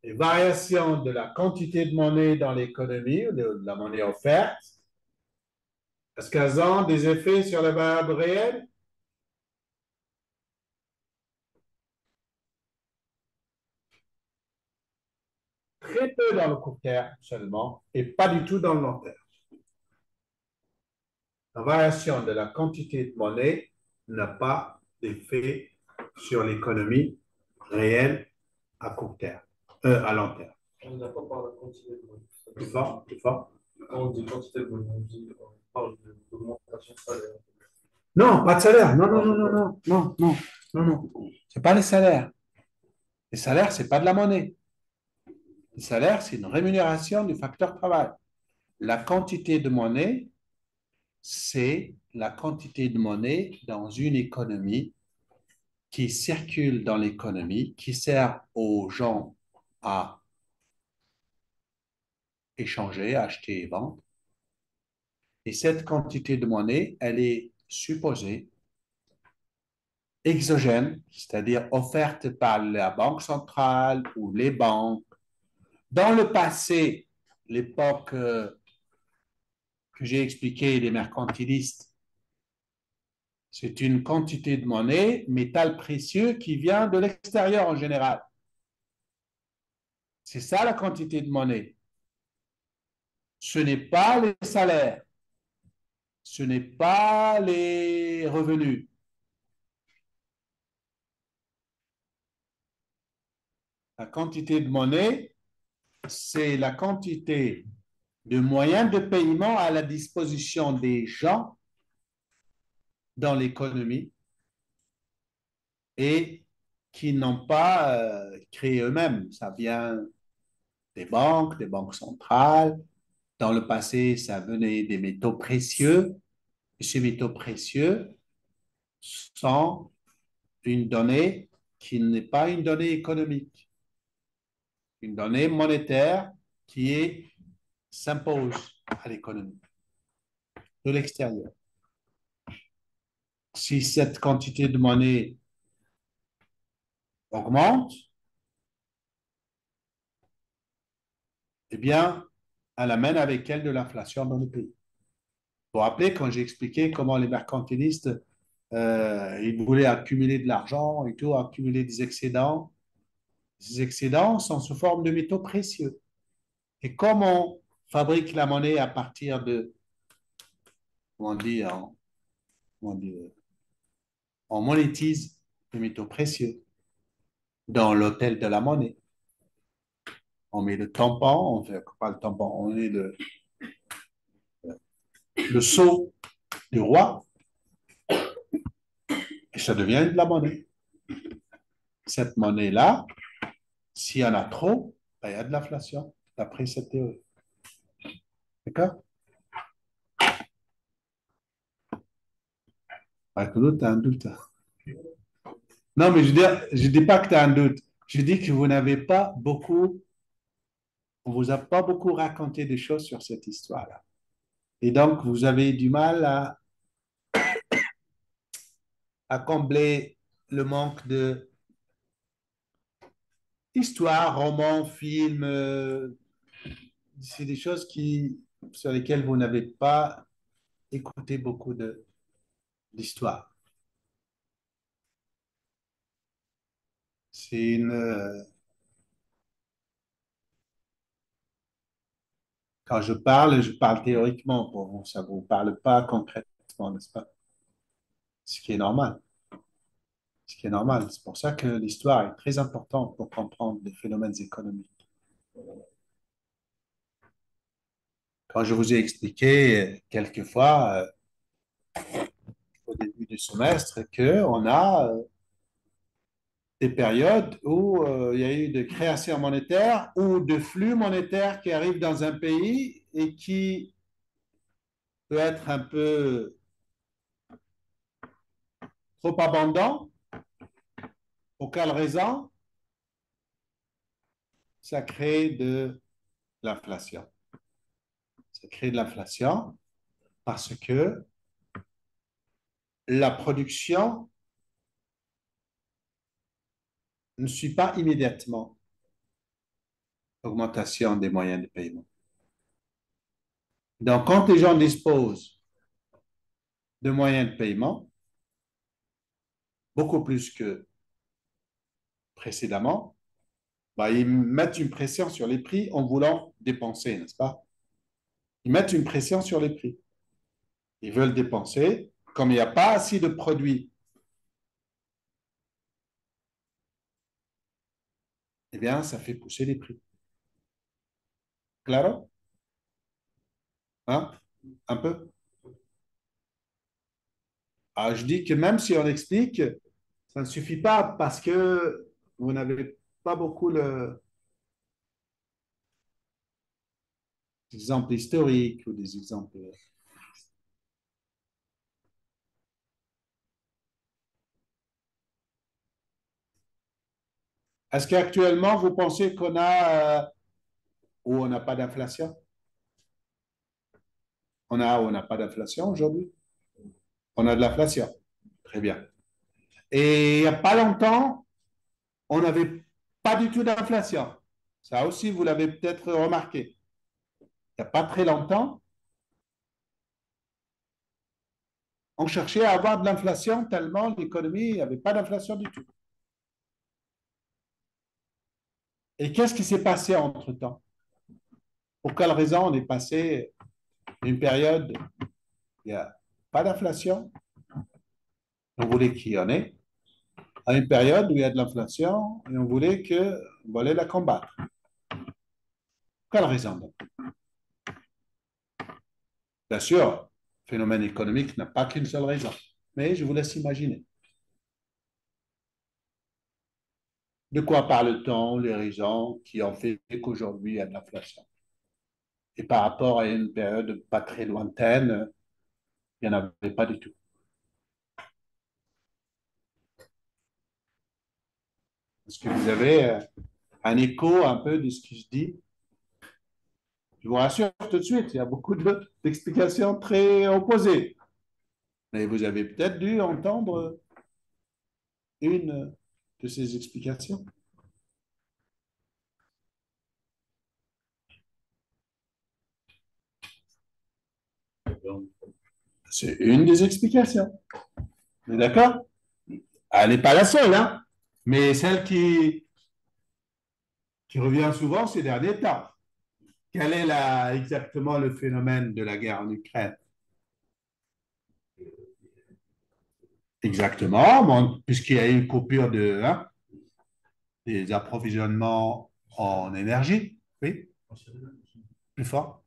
les variations de la quantité de monnaie dans l'économie, ou de la monnaie offerte, est-ce qu'elles ont des effets sur les variables réelles? Très peu dans le court terme seulement, et pas du tout dans le long terme. La variation de la quantité de monnaie n'a pas d'effet sur l'économie réelle à court terme, à long terme. On n'a pas parlé de quantité de monnaie. Plus fort, plus fort. Quand on dit quantité de monnaie, on parle d'augmentation de salaire. Non, pas de salaire. Non, non, non, non, non, non, non, non, non. C'est pas les salaires. Les salaires, c'est pas de la monnaie. Le salaire, c'est une rémunération du facteur travail. La quantité de monnaie, c'est la quantité de monnaie dans une économie qui circule dans l'économie, qui sert aux gens à échanger, acheter et vendre. Et cette quantité de monnaie, elle est supposée exogène, c'est-à-dire offerte par la banque centrale ou les banques. Dans le passé, l'époque que j'ai expliquée des mercantilistes, c'est une quantité de monnaie, métal précieux, qui vient de l'extérieur en général. C'est ça la quantité de monnaie. Ce n'est pas les salaires, ce n'est pas les revenus. La quantité de monnaie, c'est la quantité de moyens de paiement à la disposition des gens dans l'économie et qui n'ont pas créé eux-mêmes. Ça vient des banques centrales. Dans le passé, ça venait des métaux précieux. Et ces métaux précieux sont une donnée qui n'est pas une donnée économique, une donnée monétaire qui s'impose à l'économie de l'extérieur. Si cette quantité de monnaie augmente, eh bien, elle amène avec elle de l'inflation dans le pays. Vous vous rappelez quand j'ai expliqué comment les mercantilistes, ils voulaient accumuler de l'argent et tout, accumuler des excédents. Ces excédents sont sous forme de métaux précieux. Et comme on fabrique la monnaie à partir on dit, on monétise les métaux précieux dans l'hôtel de la monnaie. On met le tampon, on fait pas le tampon, on met le sceau du roi et ça devient de la monnaie. Cette monnaie-là, s'il y en a trop, ben, il y a de l'inflation, d'après cette théorie. D'accord? Avec l'autre, tu as un doute. Non, mais je dis pas que tu as un doute. Je dis que vous n'avez pas beaucoup, on vous a pas beaucoup raconté des choses sur cette histoire-là. Et donc, vous avez du mal à combler le manque de histoire, roman, film. C'est des choses sur lesquelles vous n'avez pas écouté beaucoup d'histoire. C'est quand je parle théoriquement pour vous, ça ne vous parle pas concrètement, n'est-ce pas? Ce qui est normal. Ce qui est normal. C'est pour ça que l'histoire est très importante pour comprendre les phénomènes économiques. Quand je vous ai expliqué quelquefois au début du semestre qu'on a des périodes où il y a eu de création monétaire ou de flux monétaires qui arrivent dans un pays et qui peut être un peu trop abondant. Pour quelle raison? Ça crée de l'inflation. Ça crée de l'inflation parce que la production ne suit pas immédiatement l'augmentation des moyens de paiement. Donc, quand les gens disposent de moyens de paiement, beaucoup plus que précédemment, bah, ils mettent une pression sur les prix en voulant dépenser, n'est-ce pas? Ils mettent une pression sur les prix. Ils veulent dépenser. Comme il n'y a pas assez de produits, eh bien, ça fait pousser les prix. Claro? Hein? Un peu? Alors, je dis que même si on explique, ça ne suffit pas parce que vous n'avez pas beaucoup d'exemples historiques ou des exemples. Est-ce qu'actuellement, vous pensez qu'on a ou on n'a pas d'inflation? On a ou on n'a pas d'inflation aujourd'hui? On a de l'inflation. Très bien. Et il n'y a pas longtemps, on n'avait pas du tout d'inflation. Ça aussi, vous l'avez peut-être remarqué. Il n'y a pas très longtemps, on cherchait à avoir de l'inflation tellement l'économie n'avait pas d'inflation du tout. Et qu'est-ce qui s'est passé entre-temps? Pour quelle raison on est passé d'une période où il n'y a pas d'inflation, on voulait qu'il y en ait, à une période où il y a de l'inflation et on voulait la combattre. Quelle raison donc? Bien sûr, le phénomène économique n'a pas qu'une seule raison, mais je vous laisse imaginer. De quoi parle-t-on, les raisons qui ont fait qu'aujourd'hui il y a de l'inflation? Et par rapport à une période pas très lointaine, il n'y en avait pas du tout. Est-ce que vous avez un écho un peu de ce que je dis? Je vous rassure tout de suite, il y a beaucoup d'explications très opposées. Mais vous avez peut-être dû entendre une de ces explications. C'est une des explications. On est d'accord? Elle n'est pas la seule, hein? Mais celle qui revient souvent ces derniers temps. Quel est exactement le phénomène de la guerre en Ukraine? Exactement, bon, puisqu'il y a eu une coupure des approvisionnements en énergie. Oui, plus fort.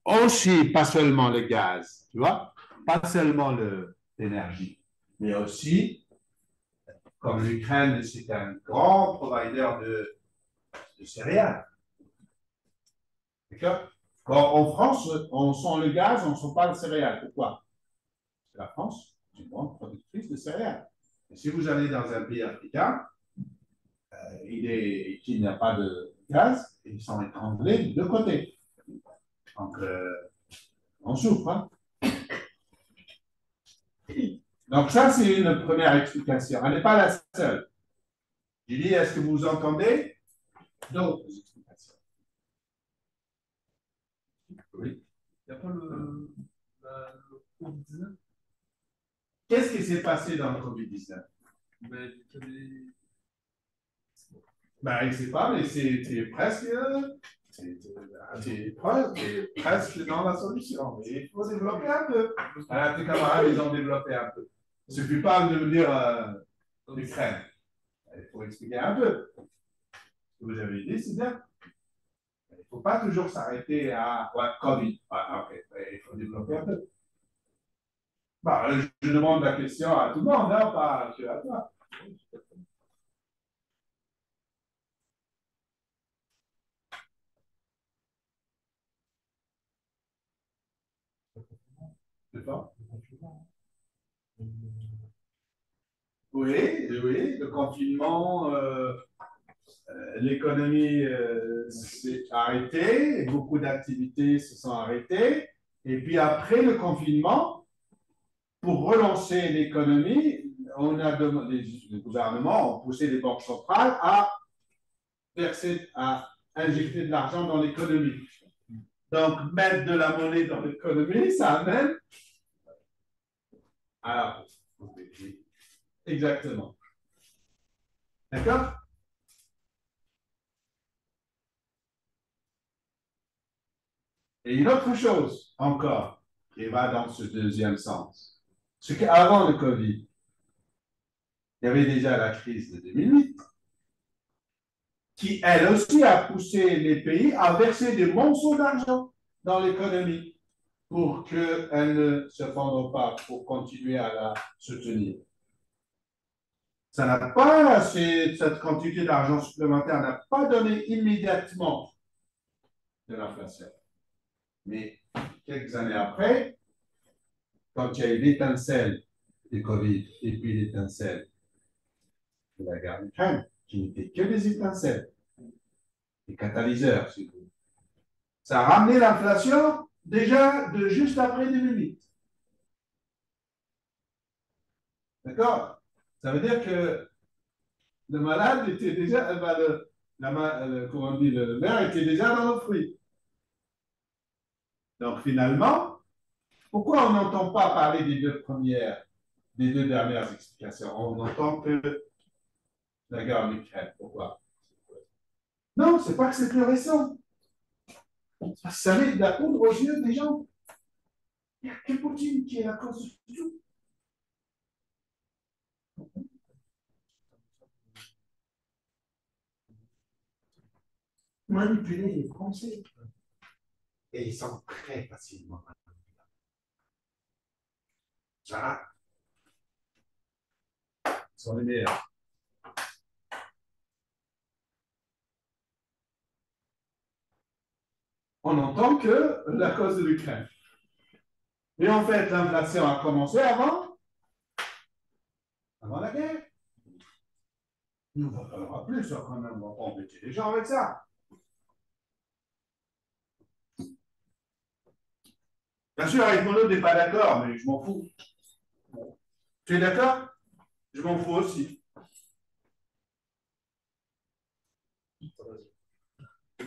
Aussi, pas seulement le gaz, tu vois, pas seulement l'énergie, mais aussi, comme l'Ukraine, c'est un grand provider de céréales. D'accord? Quand en France, on sent le gaz, on ne sent pas le céréales. Pourquoi? Parce que la France est une grande productrice de céréales. Et si vous allez dans un pays africain, il n'y a pas de gaz, ils sont étranglés de deux côtés. Donc, on souffre. Hein? Donc, ça, c'est une première explication. Elle n'est pas la seule. Je dis, est-ce que vous entendez d'autres explications? Oui. Il n'y a pas le Covid-19? Qu'est-ce qui s'est passé dans le Covid-19? Ben, Ben, je ne sais pas, mais c'est presque, presque dans la solution. Mais il faut développer un peu. Alors, tes camarades, ils ont développé un peu. Il ne suffit pas de me dire l'Ukraine. Il faut expliquer un peu. Ce que vous avez dit, c'est bien. Il ne faut pas toujours s'arrêter à Covid. Ah, ok, il faut développer un peu. Bah, je demande la question à tout le monde, hein, pas que à toi. C'est ça? Oui, oui, le confinement, l'économie s'est arrêtée, beaucoup d'activités se sont arrêtées. Et puis après le confinement, pour relancer l'économie, on a demandé, les gouvernements ont poussé les banques centrales à verser, à injecter de l'argent dans l'économie. Donc, mettre de la monnaie dans l'économie, ça amène à la pauvreté. Exactement. D'accord? Et une autre chose encore qui va dans ce deuxième sens, c'est qu'avant le Covid, il y avait déjà la crise de 2008, qui elle aussi a poussé les pays à verser des monceaux d'argent dans l'économie pour qu'elle ne se fende pas, pour continuer à la soutenir. Ça n'a pas, cette quantité d'argent supplémentaire n'a pas donné immédiatement de l'inflation. Mais quelques années après, quand il y a eu l'étincelle du Covid et puis l'étincelle de la guerre d'Ukraine, qui n'étaient que des étincelles, des catalyseurs, si vous voulez. Ça a ramené l'inflation déjà de juste après 2008. D'accord? Ça veut dire que le malade était déjà, comment on dit, le maire était déjà dans le fruit. Donc finalement, pourquoi on n'entend pas parler des deux dernières explications? On n'entend que la guerre en Ukraine. Pourquoi? Non, c'est pas que c'est plus récent. Ça met de la poudre aux yeux des gens. Il n'y a que Poutine qui est la cause de tout. Manipuler les Français. Et ils sont très facilement manipulables. Ça, ils sont les meilleurs. On n'entend que la cause de l'Ukraine. Mais en fait, l'inflation a commencé avant la guerre. Nous, on ne parlera plus, ça, quand même. On va pas embêter les gens avec ça. Bien sûr, avec mon n'est pas d'accord, mais je m'en fous. Tu es d'accord? Je m'en fous aussi.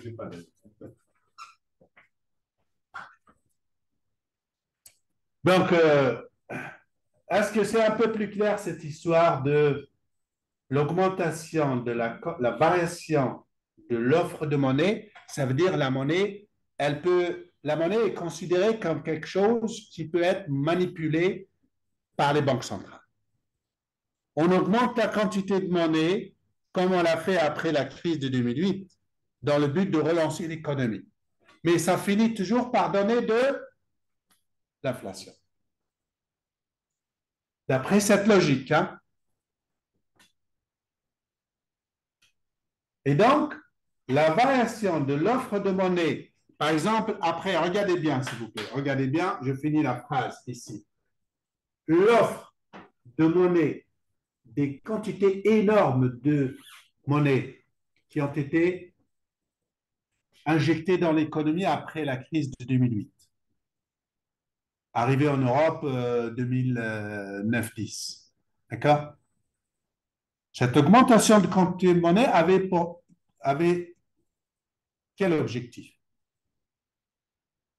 J'ai pas d'avis. Donc, est-ce que c'est un peu plus clair cette histoire de l'augmentation de la variation de l'offre de monnaie? Ça veut dire la monnaie, la monnaie est considérée comme quelque chose qui peut être manipulé par les banques centrales. On augmente la quantité de monnaie comme on l'a fait après la crise de 2008 dans le but de relancer l'économie. Mais ça finit toujours par donner de l'inflation. D'après cette logique. Hein? Et donc, la variation de l'offre de monnaie, par exemple, après, regardez bien, s'il vous plaît, regardez bien, je finis la phrase ici. L'offre de monnaie, des quantités énormes de monnaie qui ont été injectées dans l'économie après la crise de 2008. Arrivé en Europe 2009-10. D'accord? Cette augmentation de quantité de monnaie avait quel objectif?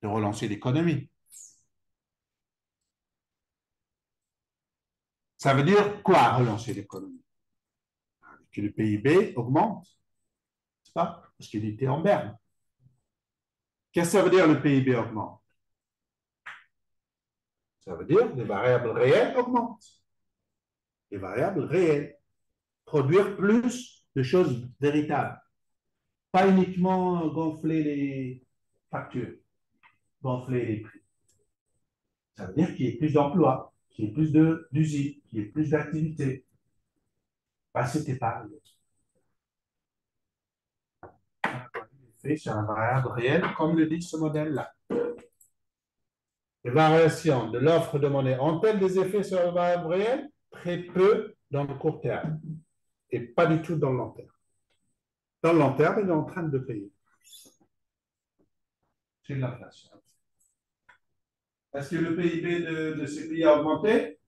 De relancer l'économie. Ça veut dire quoi, relancer l'économie? Que le PIB augmente, c'est pas? Parce qu'il était en berne. Qu'est-ce que ça veut dire le PIB augmente? Ça veut dire que les variables réelles augmentent. Les variables réelles. Produire plus de choses véritables. Pas uniquement gonfler les factures, gonfler les prix. Ça veut dire qu'il y ait plus d'emplois, qu'il y ait plus d'usines, qu'il y ait plus d'activités. Pas cette épargne. Fait sur un variable réel, comme le dit ce modèle-là. Les variations de l'offre de monnaie ont-elles des effets sur le variable réel? Très peu dans le court terme et pas du tout dans le long terme. Dans le long terme, il est en train de payer. C'est de l'inflation. Est-ce que le PIB de ces pays a augmenté?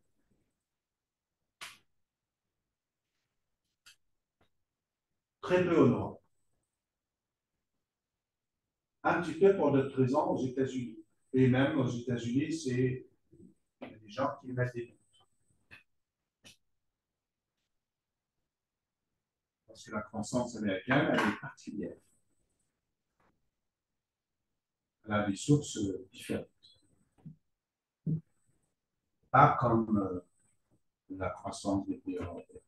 Très peu au Nord. Un petit peu pour d'autres raisons aux États-Unis. Et même aux États-Unis, c'est des gens qui mettent des... Parce que la croissance américaine, elle est particulière. Elle a des sources différentes. Pas comme la croissance des pays européens.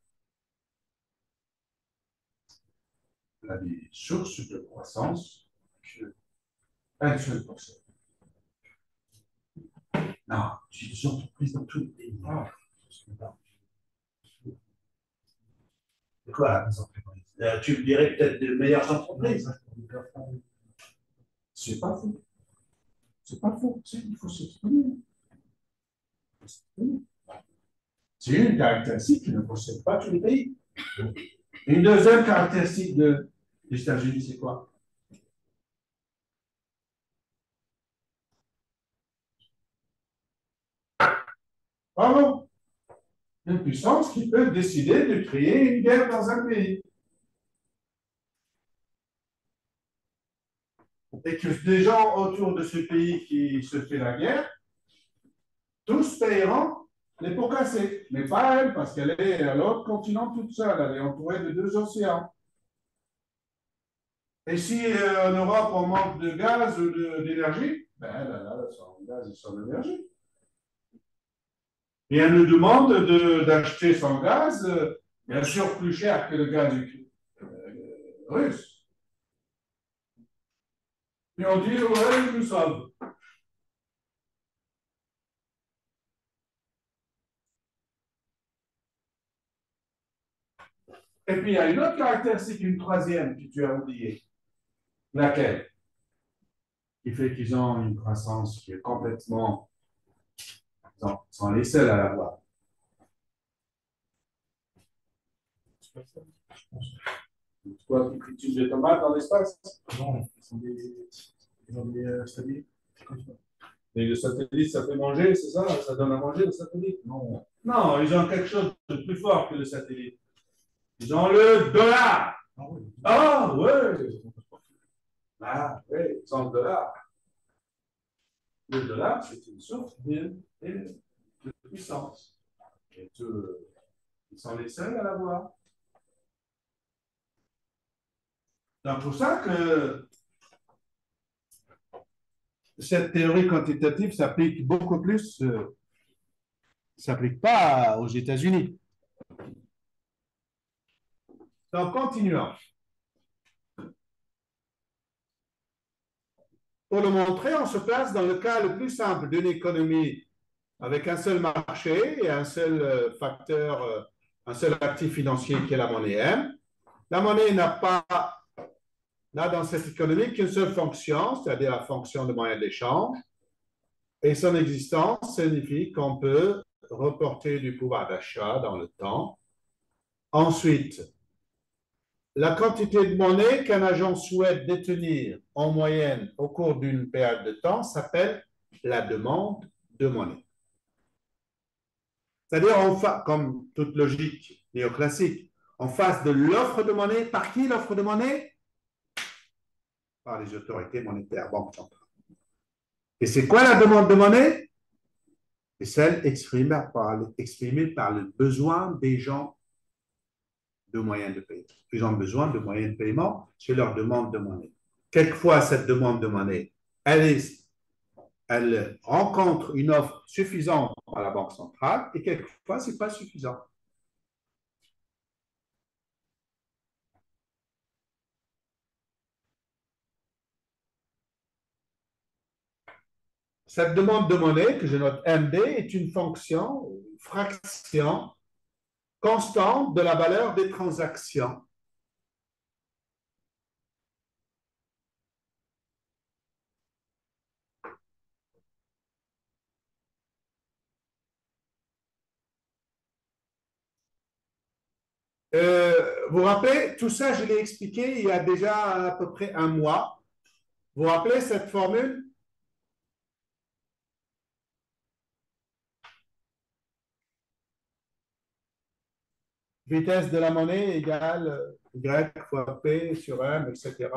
Elle a des sources de croissance que un seul pour ça. Non, j'ai des entreprises dans tous les pays. C'est quoi les entreprises? Tu me dirais peut-être de meilleures entreprises. C'est pas faux. C'est pas faux. Il faut s'exprimer. C'est une caractéristique qui ne possède pas tous les pays. Une deuxième caractéristique des États-Unis, c'est quoi? Bravo! Une puissance qui peut décider de créer une guerre dans un pays. Et que des gens autour de ce pays qui se fait la guerre, tous paieront les pots cassés. Mais pas elle, parce qu'elle est à l'autre continent toute seule. Elle est entourée de deux océans. Et si en Europe on manque de gaz ou d'énergie, ben elle a son gaz et son énergie. Et elle nous demande d'acheter son gaz, bien sûr plus cher que le gaz russe. Et on dit, ouais, nous sommes. Et puis il y a une autre caractéristique, une troisième que tu as oubliée. Laquelle? Qui fait qu'ils ont une croissance qui est complètement... Ils sont les seuls à l'avoir. Quoi, tu cultives des tomates dans l'espace? Non, ils ont des satellites. Et le satellite, ça fait manger, c'est ça? Ça donne à manger le satellite? Non. Non, ils ont quelque chose de plus fort que le satellite. Ils ont le dollar. Ah, oui. Ah, oui, ils ont le dollar. Le dollar, c'est une source de puissance. Et ils sont les seuls à l'avoir. C'est pour ça que cette théorie quantitative s'applique beaucoup plus s'applique pas aux États-Unis. Donc, continuons. Pour le montrer, on se place dans le cas le plus simple d'une économie avec un seul marché et un seul facteur, un seul actif financier qui est la monnaie M. La monnaie n'a dans cette économie qu'une seule fonction, c'est-à-dire la fonction de moyen d'échange. Et son existence signifie qu'on peut reporter du pouvoir d'achat dans le temps. Ensuite, la quantité de monnaie qu'un agent souhaite détenir en moyenne au cours d'une période de temps s'appelle la demande de monnaie. C'est-à-dire, comme toute logique néoclassique, en face de l'offre de monnaie, par qui l'offre de monnaie? Par les autorités monétaires, banque centrale. Et c'est quoi la demande de monnaie? C'est celle exprimée par le besoin des gens de moyens de paiement. Ils ont besoin de moyens de paiement, c'est leur demande de monnaie. Quelquefois, cette demande de monnaie, elle rencontre une offre suffisante à la Banque centrale et quelquefois, ce n'est pas suffisant. Cette demande de monnaie, que je note MD, est une fonction, une fraction constante de la valeur des transactions. Vous vous rappelez, tout ça, je l'ai expliqué il y a déjà à peu près un mois. Vous vous rappelez cette formule? Vitesse de la monnaie égale Y fois P sur M, etc.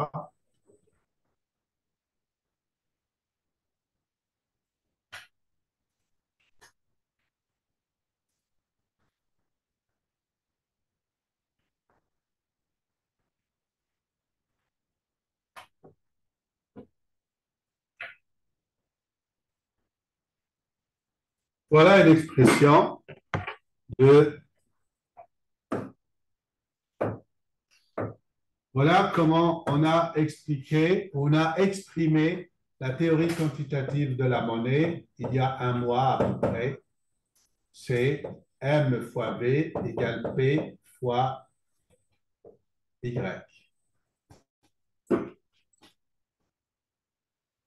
Voilà une expression de... Voilà comment on a expliqué, on a exprimé la théorie quantitative de la monnaie il y a un mois à peu près. C'est M fois V égale P fois Y.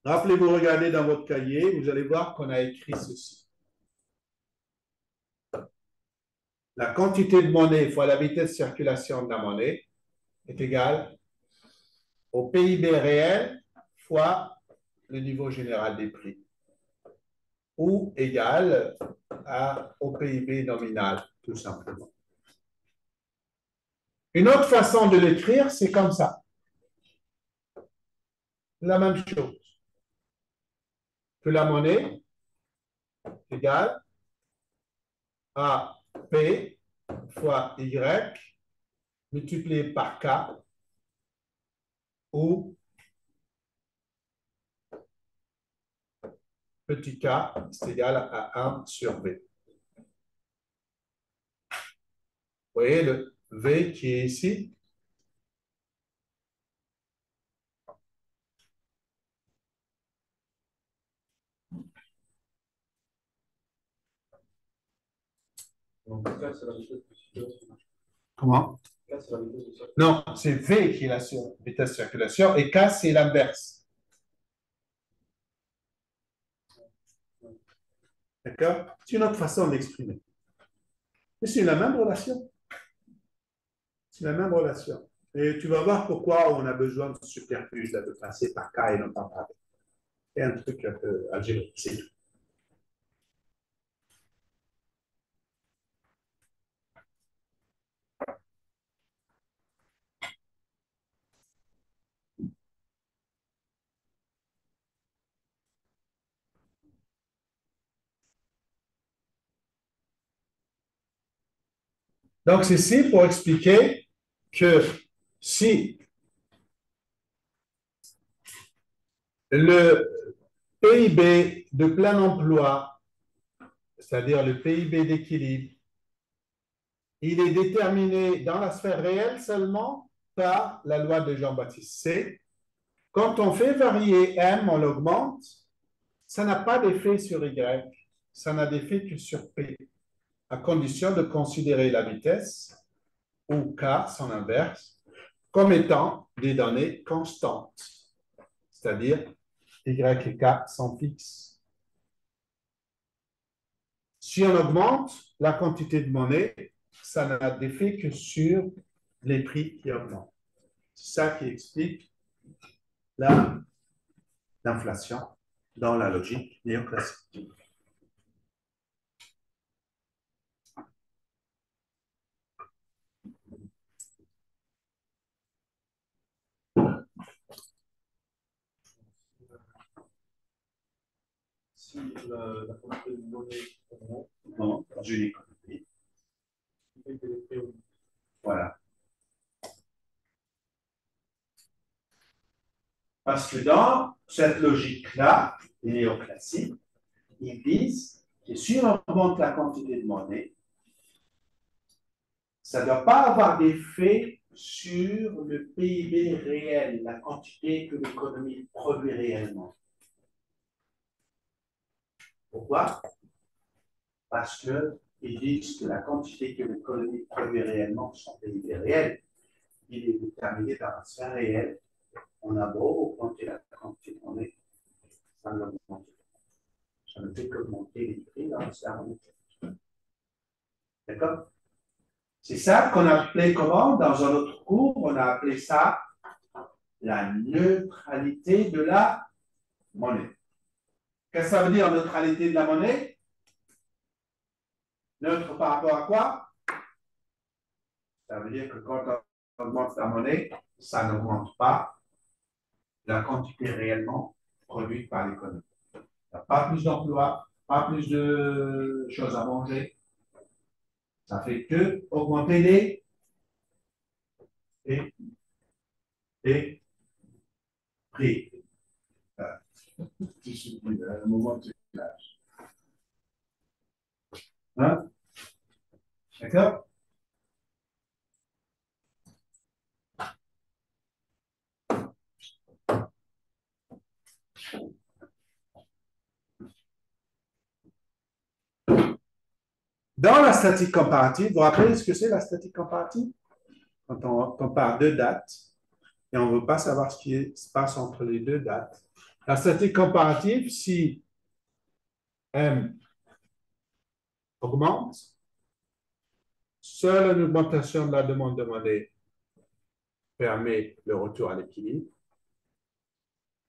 Rappelez-vous, regardez dans votre cahier, vous allez voir qu'on a écrit ceci. La quantité de monnaie fois la vitesse de circulation de la monnaie est égale au PIB réel fois le niveau général des prix, ou égale au PIB nominal, tout simplement. Une autre façon de l'écrire, c'est comme ça. La même chose. Que la monnaie égale à P fois Y multiplié par K, ou petit k, c'est égal à 1 sur V. Vous voyez le V qui est ici? Donc, K, c'est la vitesse de circulation. Comment? K, c'est la vitesse de circulation. Non, c'est V qui est la vitesse de circulation et K, c'est l'inverse. D'accord? C'est une autre façon d'exprimer. Mais c'est la même relation. C'est la même relation. Et tu vas voir pourquoi on a besoin de superfuge, de passer par K et non par V. C'est un truc un peu algébrique, c'est tout. Donc, c'est ici pour expliquer que si le PIB de plein emploi c'est-à-dire le PIB d'équilibre, il est déterminé dans la sphère réelle seulement par la loi de Jean-Baptiste C. Quand on fait varier M, on l'augmente, ça n'a pas d'effet sur Y, ça n'a d'effet que sur P, à condition de considérer la vitesse, ou K, son inverse, comme étant des données constantes, c'est-à-dire Y et K sont fixes. Si on augmente la quantité de monnaie, ça n'a d'effet que sur les prix qui augmentent. C'est ça qui explique l'inflation dans la logique néoclassique. Si la quantité de monnaie augmente, Dans une économie. il fait que les prix augmentent. Voilà. Parce que dans cette logique-là, néoclassique, ils disent que si on augmente la quantité de monnaie, ça ne doit pas avoir d'effet sur le PIB réel, la quantité que l'économie produit réellement. Pourquoi? Parce qu'ils disent que la quantité que l'économie produit réellement, son PIB réel, il est déterminé dans la sphère réelle. On a beau augmenter la quantité de monnaie, ça ne l'augmente. Ça ne fait qu'augmenter les prix dans la sphère monétaire. D'accord? C'est ça qu'on appelait comment? Dans un autre cours, on a appelé ça la neutralité de la monnaie. Qu'est-ce que ça veut dire, neutralité de la monnaie? Neutre par rapport à quoi? Ça veut dire que quand on augmente la monnaie, ça n'augmente pas la quantité réellement produite par l'économie. Il n'y a pas plus d'emplois, pas plus de choses à manger. Ça fait que augmenter les prix. Un moment de réglage. Hein? D'accord? Dans la statique comparative, vous vous rappelez ce que c'est la statique comparative? Quand on compare deux dates et on ne veut pas savoir ce qui se passe entre les deux dates. La statique comparative, si M augmente, seule une augmentation de la demande de monnaie permet le retour à l'équilibre.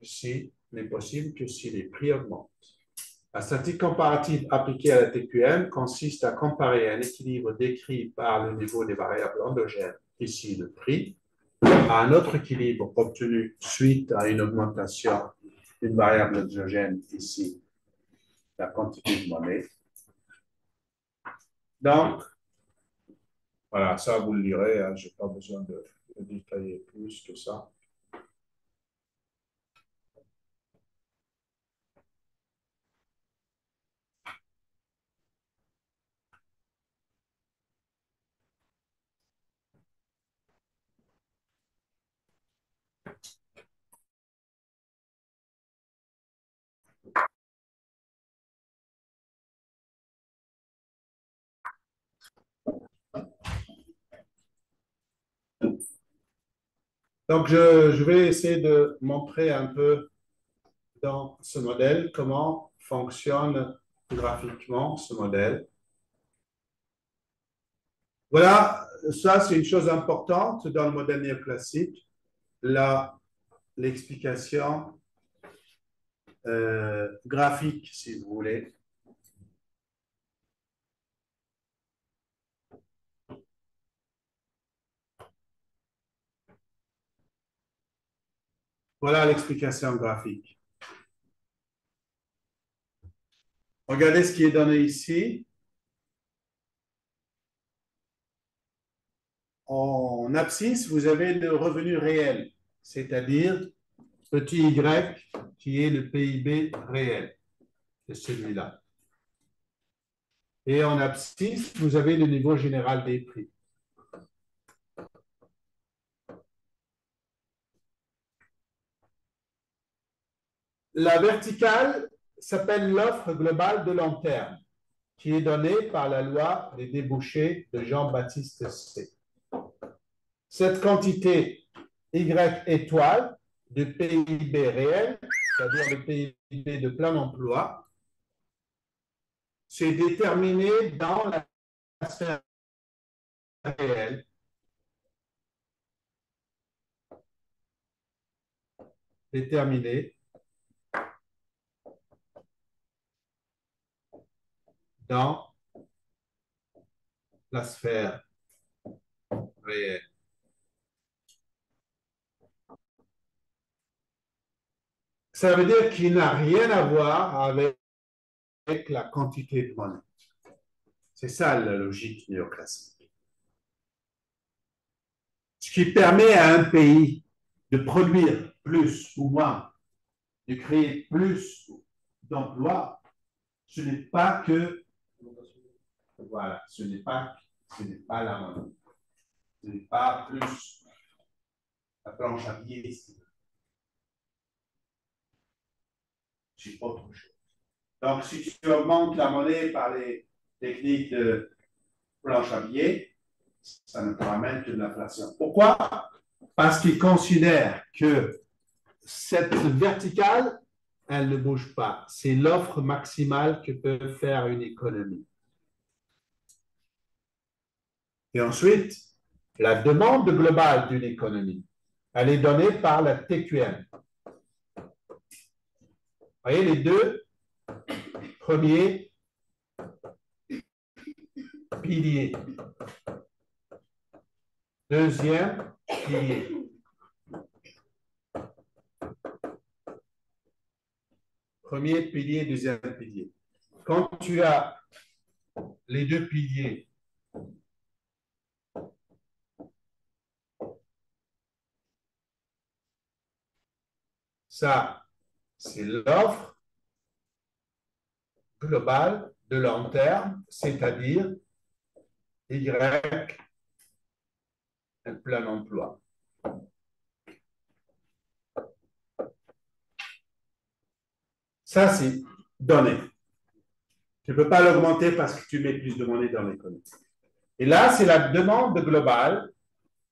Ceci n'est possible que si les prix augmentent. La statique comparative appliquée à la TQM consiste à comparer un équilibre décrit par le niveau des variables endogènes, ici le prix, à un autre équilibre obtenu suite à une augmentation d'une variable endogène, ici la quantité de monnaie. Donc, voilà, ça vous le lirez, hein, je n'ai pas besoin de détailler plus que ça. Donc, je vais essayer de montrer un peu dans ce modèle comment fonctionne graphiquement ce modèle. Voilà, ça c'est une chose importante dans le modèle néoclassique, l'explication graphique, si vous voulez. Voilà l'explication graphique. Regardez ce qui est donné ici. En abscisse, vous avez le revenu réel, c'est-à-dire petit y qui est le PIB réel de celui-là. Et en abscisse, vous avez le niveau général des prix. La verticale s'appelle l'offre globale de long terme, qui est donnée par la loi des débouchés de Jean-Baptiste C. Cette quantité Y étoile de PIB réel, c'est-à-dire le PIB de plein emploi, c'est déterminé dans la sphère réelle. Déterminé dans la sphère réelle. Ça veut dire qu'il n'a rien à voir avec la quantité de monnaie. C'est ça la logique néoclassique. Ce qui permet à un pays de produire plus ou moins, de créer plus d'emplois, ce n'est pas que, voilà, ce n'est pas la monnaie. Ce n'est pas plus la planche à billets. C'est autre chose. Donc, si tu augmentes la monnaie par les techniques de planche à billets, ça ne te ramène que de l'inflation. Pourquoi? Parce qu'ils considèrent que cette verticale, elle ne bouge pas. C'est l'offre maximale que peut faire une économie. Et ensuite, la demande globale d'une économie, elle est donnée par la TQM. Vous voyez les deux premiers piliers. Deuxième pilier. Premier pilier, deuxième pilier. Quand tu as les deux piliers, ça, c'est l'offre globale de long terme, c'est-à-dire Y, un plein emploi. Ça, c'est donné. Tu ne peux pas l'augmenter parce que tu mets plus de monnaie dans l'économie. Et là, c'est la demande globale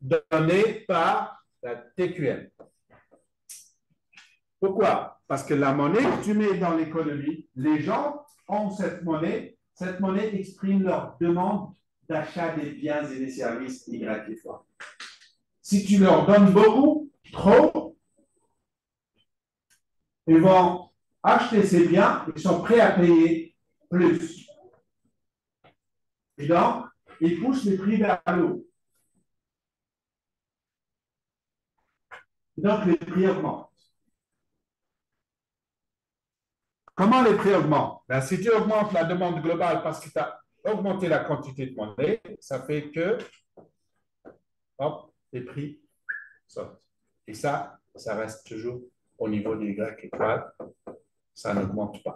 donnée par la TQM. Pourquoi? Parce que la monnaie que tu mets dans l'économie, les gens ont cette monnaie exprime leur demande d'achat des biens et des services Y et fois. Si tu leur donnes beaucoup, trop, ils vont acheter ces biens, ils sont prêts à payer plus. Et donc, ils poussent les prix vers le haut. Donc, les prix augmentent. Comment les prix augmentent? Ben, si tu augmentes la demande globale parce que tu as augmenté la quantité de monnaie, ça fait que hop, les prix sortent. Et ça reste toujours au niveau des Y étoiles. Ça n'augmente pas.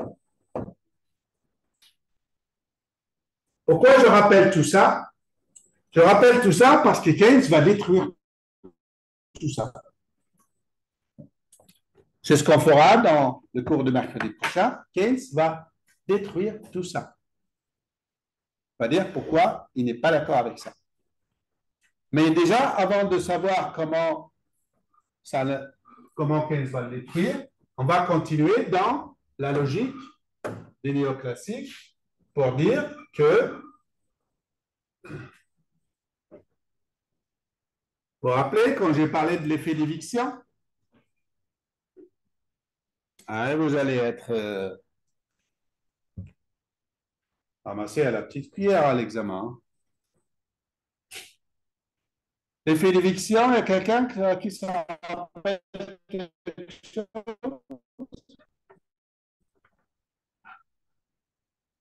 Pourquoi je rappelle tout ça? Je rappelle tout ça parce que Keynes va détruire tout ça. C'est ce qu'on fera dans le cours de mercredi prochain. Keynes va détruire tout ça. On va dire pourquoi il n'est pas d'accord avec ça. Mais déjà, avant de savoir comment Keynes va le détruire, on va continuer dans la logique des néoclassiques pour dire que, vous vous rappelez quand j'ai parlé de l'effet d'éviction, vous allez être ramassé à la petite cuillère à l'examen. L'effet d'éviction, il y a quelqu'un qui s'en rappelle quelque chose?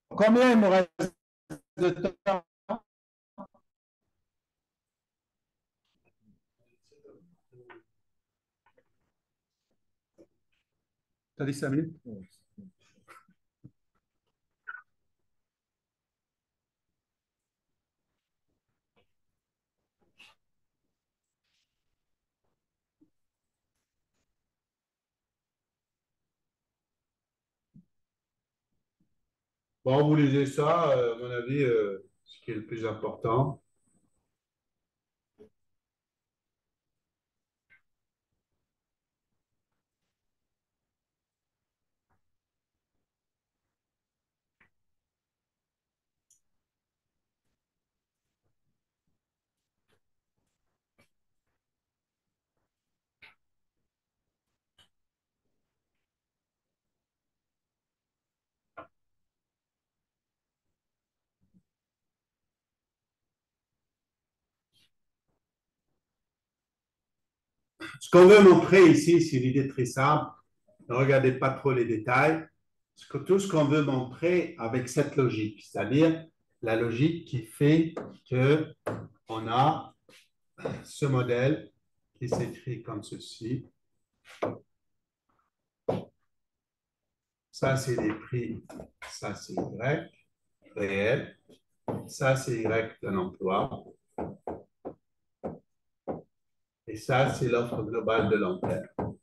Combien il me reste de temps? Tu as dit 5 minutes? Bon, vous lisez ça, à mon avis, ce qui est le plus important. Ce qu'on veut montrer ici, c'est une idée très simple. Ne regardez pas trop les détails. Tout ce qu'on veut montrer avec cette logique, c'est-à-dire la logique qui fait que on a ce modèle qui s'écrit comme ceci. Ça, c'est les prix. Ça, c'est Y réel. Ça, c'est Y d'un emploi. Et ça, c'est l'offre globale de long terme.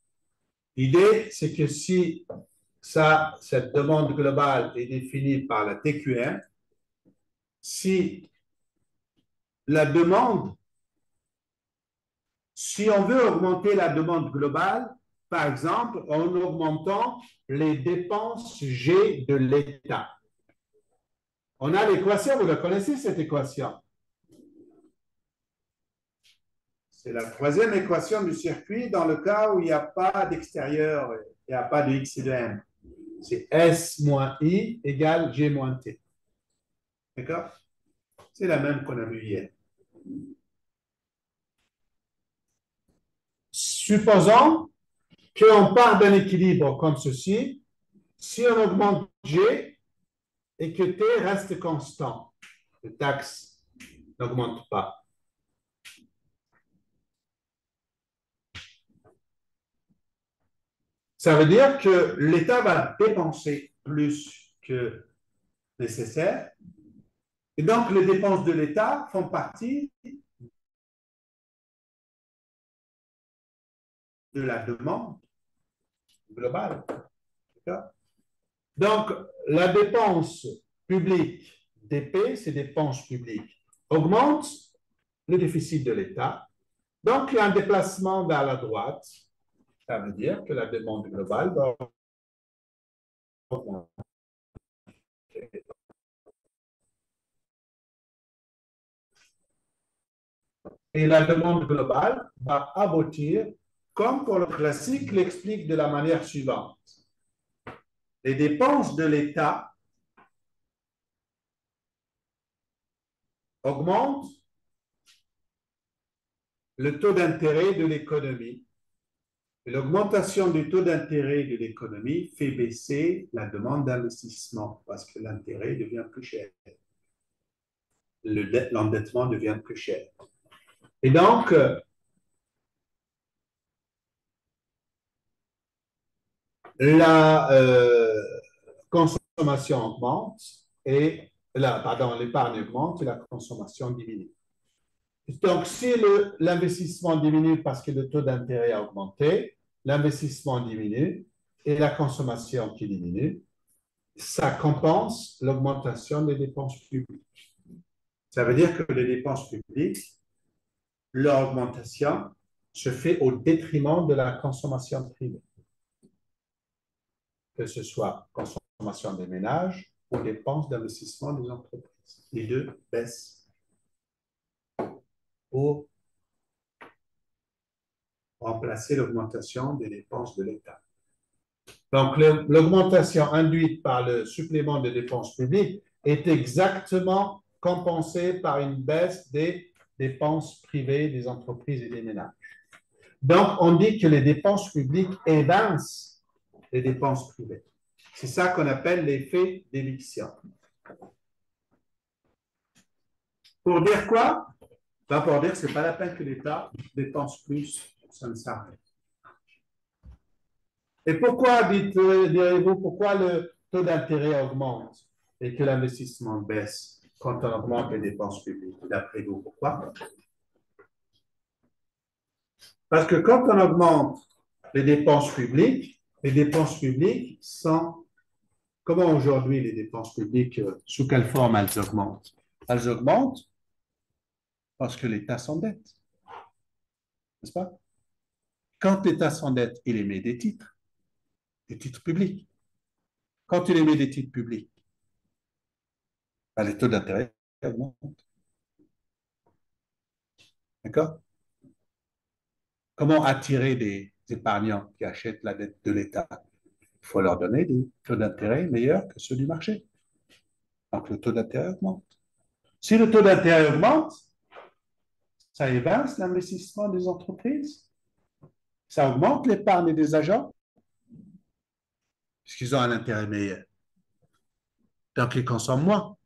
L'idée, c'est que si cette demande globale est définie par la TQM, si la demande, si on veut augmenter la demande globale, par exemple, en augmentant les dépenses G de l'État. On a l'équation, vous la connaissez cette équation. C'est la troisième équation du circuit dans le cas où il n'y a pas d'extérieur, il n'y a pas de X et de M. C'est S moins I égale G moins T. D'accord? C'est la même qu'on a vue hier. Supposons qu'on part d'un équilibre comme ceci, si on augmente G et que T reste constant, le taxe n'augmente pas. Ça veut dire que l'État va dépenser plus que nécessaire. Et donc, les dépenses de l'État font partie de la demande globale. Donc, la dépense publique, DP, c'est dépenses publiques, augmente le déficit de l'État. Donc, il y a un déplacement vers la droite. Ça veut dire que la demande globale va augmenter. Et la demande globale va aboutir, comme pour le classique, l'explique de la manière suivante. Les dépenses de l'État augmentent le taux d'intérêt de l'économie. L'augmentation du taux d'intérêt de l'économie fait baisser la demande d'investissement parce que l'intérêt devient plus cher. L'endettement devient plus cher. Et donc, la consommation augmente et l'épargne augmente et la consommation diminue. Donc, si l'investissement diminue parce que le taux d'intérêt a augmenté, l'investissement diminue et la consommation qui diminue, ça compense l'augmentation des dépenses publiques. Ça veut dire que les dépenses publiques, leur augmentation se fait au détriment de la consommation privée, que ce soit consommation des ménages ou dépenses d'investissement des entreprises. Les deux baissent pour remplacer l'augmentation des dépenses de l'État. Donc, l'augmentation induite par le supplément de dépenses publiques est exactement compensée par une baisse des dépenses privées des entreprises et des ménages. Donc, on dit que les dépenses publiques évincent les dépenses privées. C'est ça qu'on appelle l'effet d'éviction. Pour dire quoi? Ben, pour dire que ce n'est pas la peine que l'État dépense plus, ça ne sert à rien. Et pourquoi, direz-vous, pourquoi le taux d'intérêt augmente et que l'investissement baisse quand on augmente les dépenses publiques? D'après vous, pourquoi? Parce que quand on augmente les dépenses publiques sont comment aujourd'hui les dépenses publiques, sous quelle forme elles augmentent? Elles augmentent parce que l'État s'endette, n'est-ce pas? Quand l'État s'endette, il émet des titres publics. Quand il émet des titres publics, ben, les taux d'intérêt augmentent. D'accord? Comment attirer des épargnants qui achètent la dette de l'État? Il faut leur donner des taux d'intérêt meilleurs que ceux du marché. Donc le taux d'intérêt augmente. Si le taux d'intérêt augmente, ça évince l'investissement des entreprises, ça augmente l'épargne des agents, puisqu'ils ont un intérêt meilleur. Donc ils consomment moins.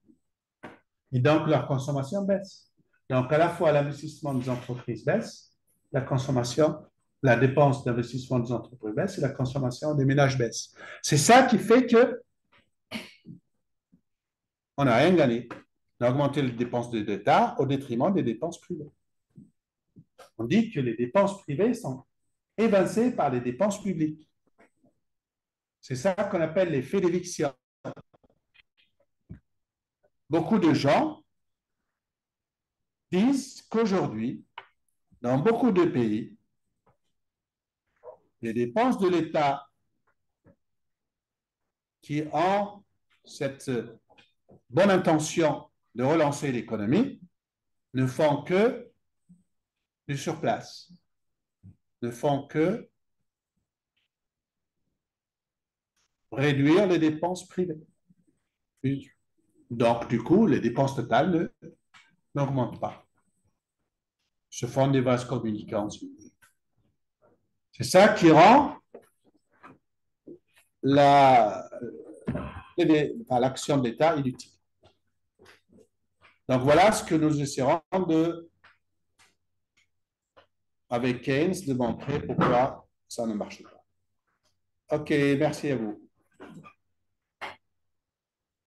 Et donc leur consommation baisse. Donc à la fois l'investissement des entreprises baisse, la consommation, la dépense d'investissement des entreprises baisse et la consommation des ménages baisse. C'est ça qui fait que on n'a rien gagné d'augmenter les dépenses de l'État au détriment des dépenses privées. On dit que les dépenses privées sont évincées par les dépenses publiques. C'est ça qu'on appelle l'effet d'éviction. Beaucoup de gens disent qu'aujourd'hui, dans beaucoup de pays, les dépenses de l'État qui ont cette bonne intention de relancer l'économie ne font que du surplace, ne font que réduire les dépenses privées. Donc, du coup, les dépenses totales n'augmentent pas. Se font des vases communicants. C'est ça qui rend l'action de l'État inutile. Donc, voilà ce que nous essaierons avec Keynes, de montrer pourquoi ça ne marche pas. OK, merci à vous.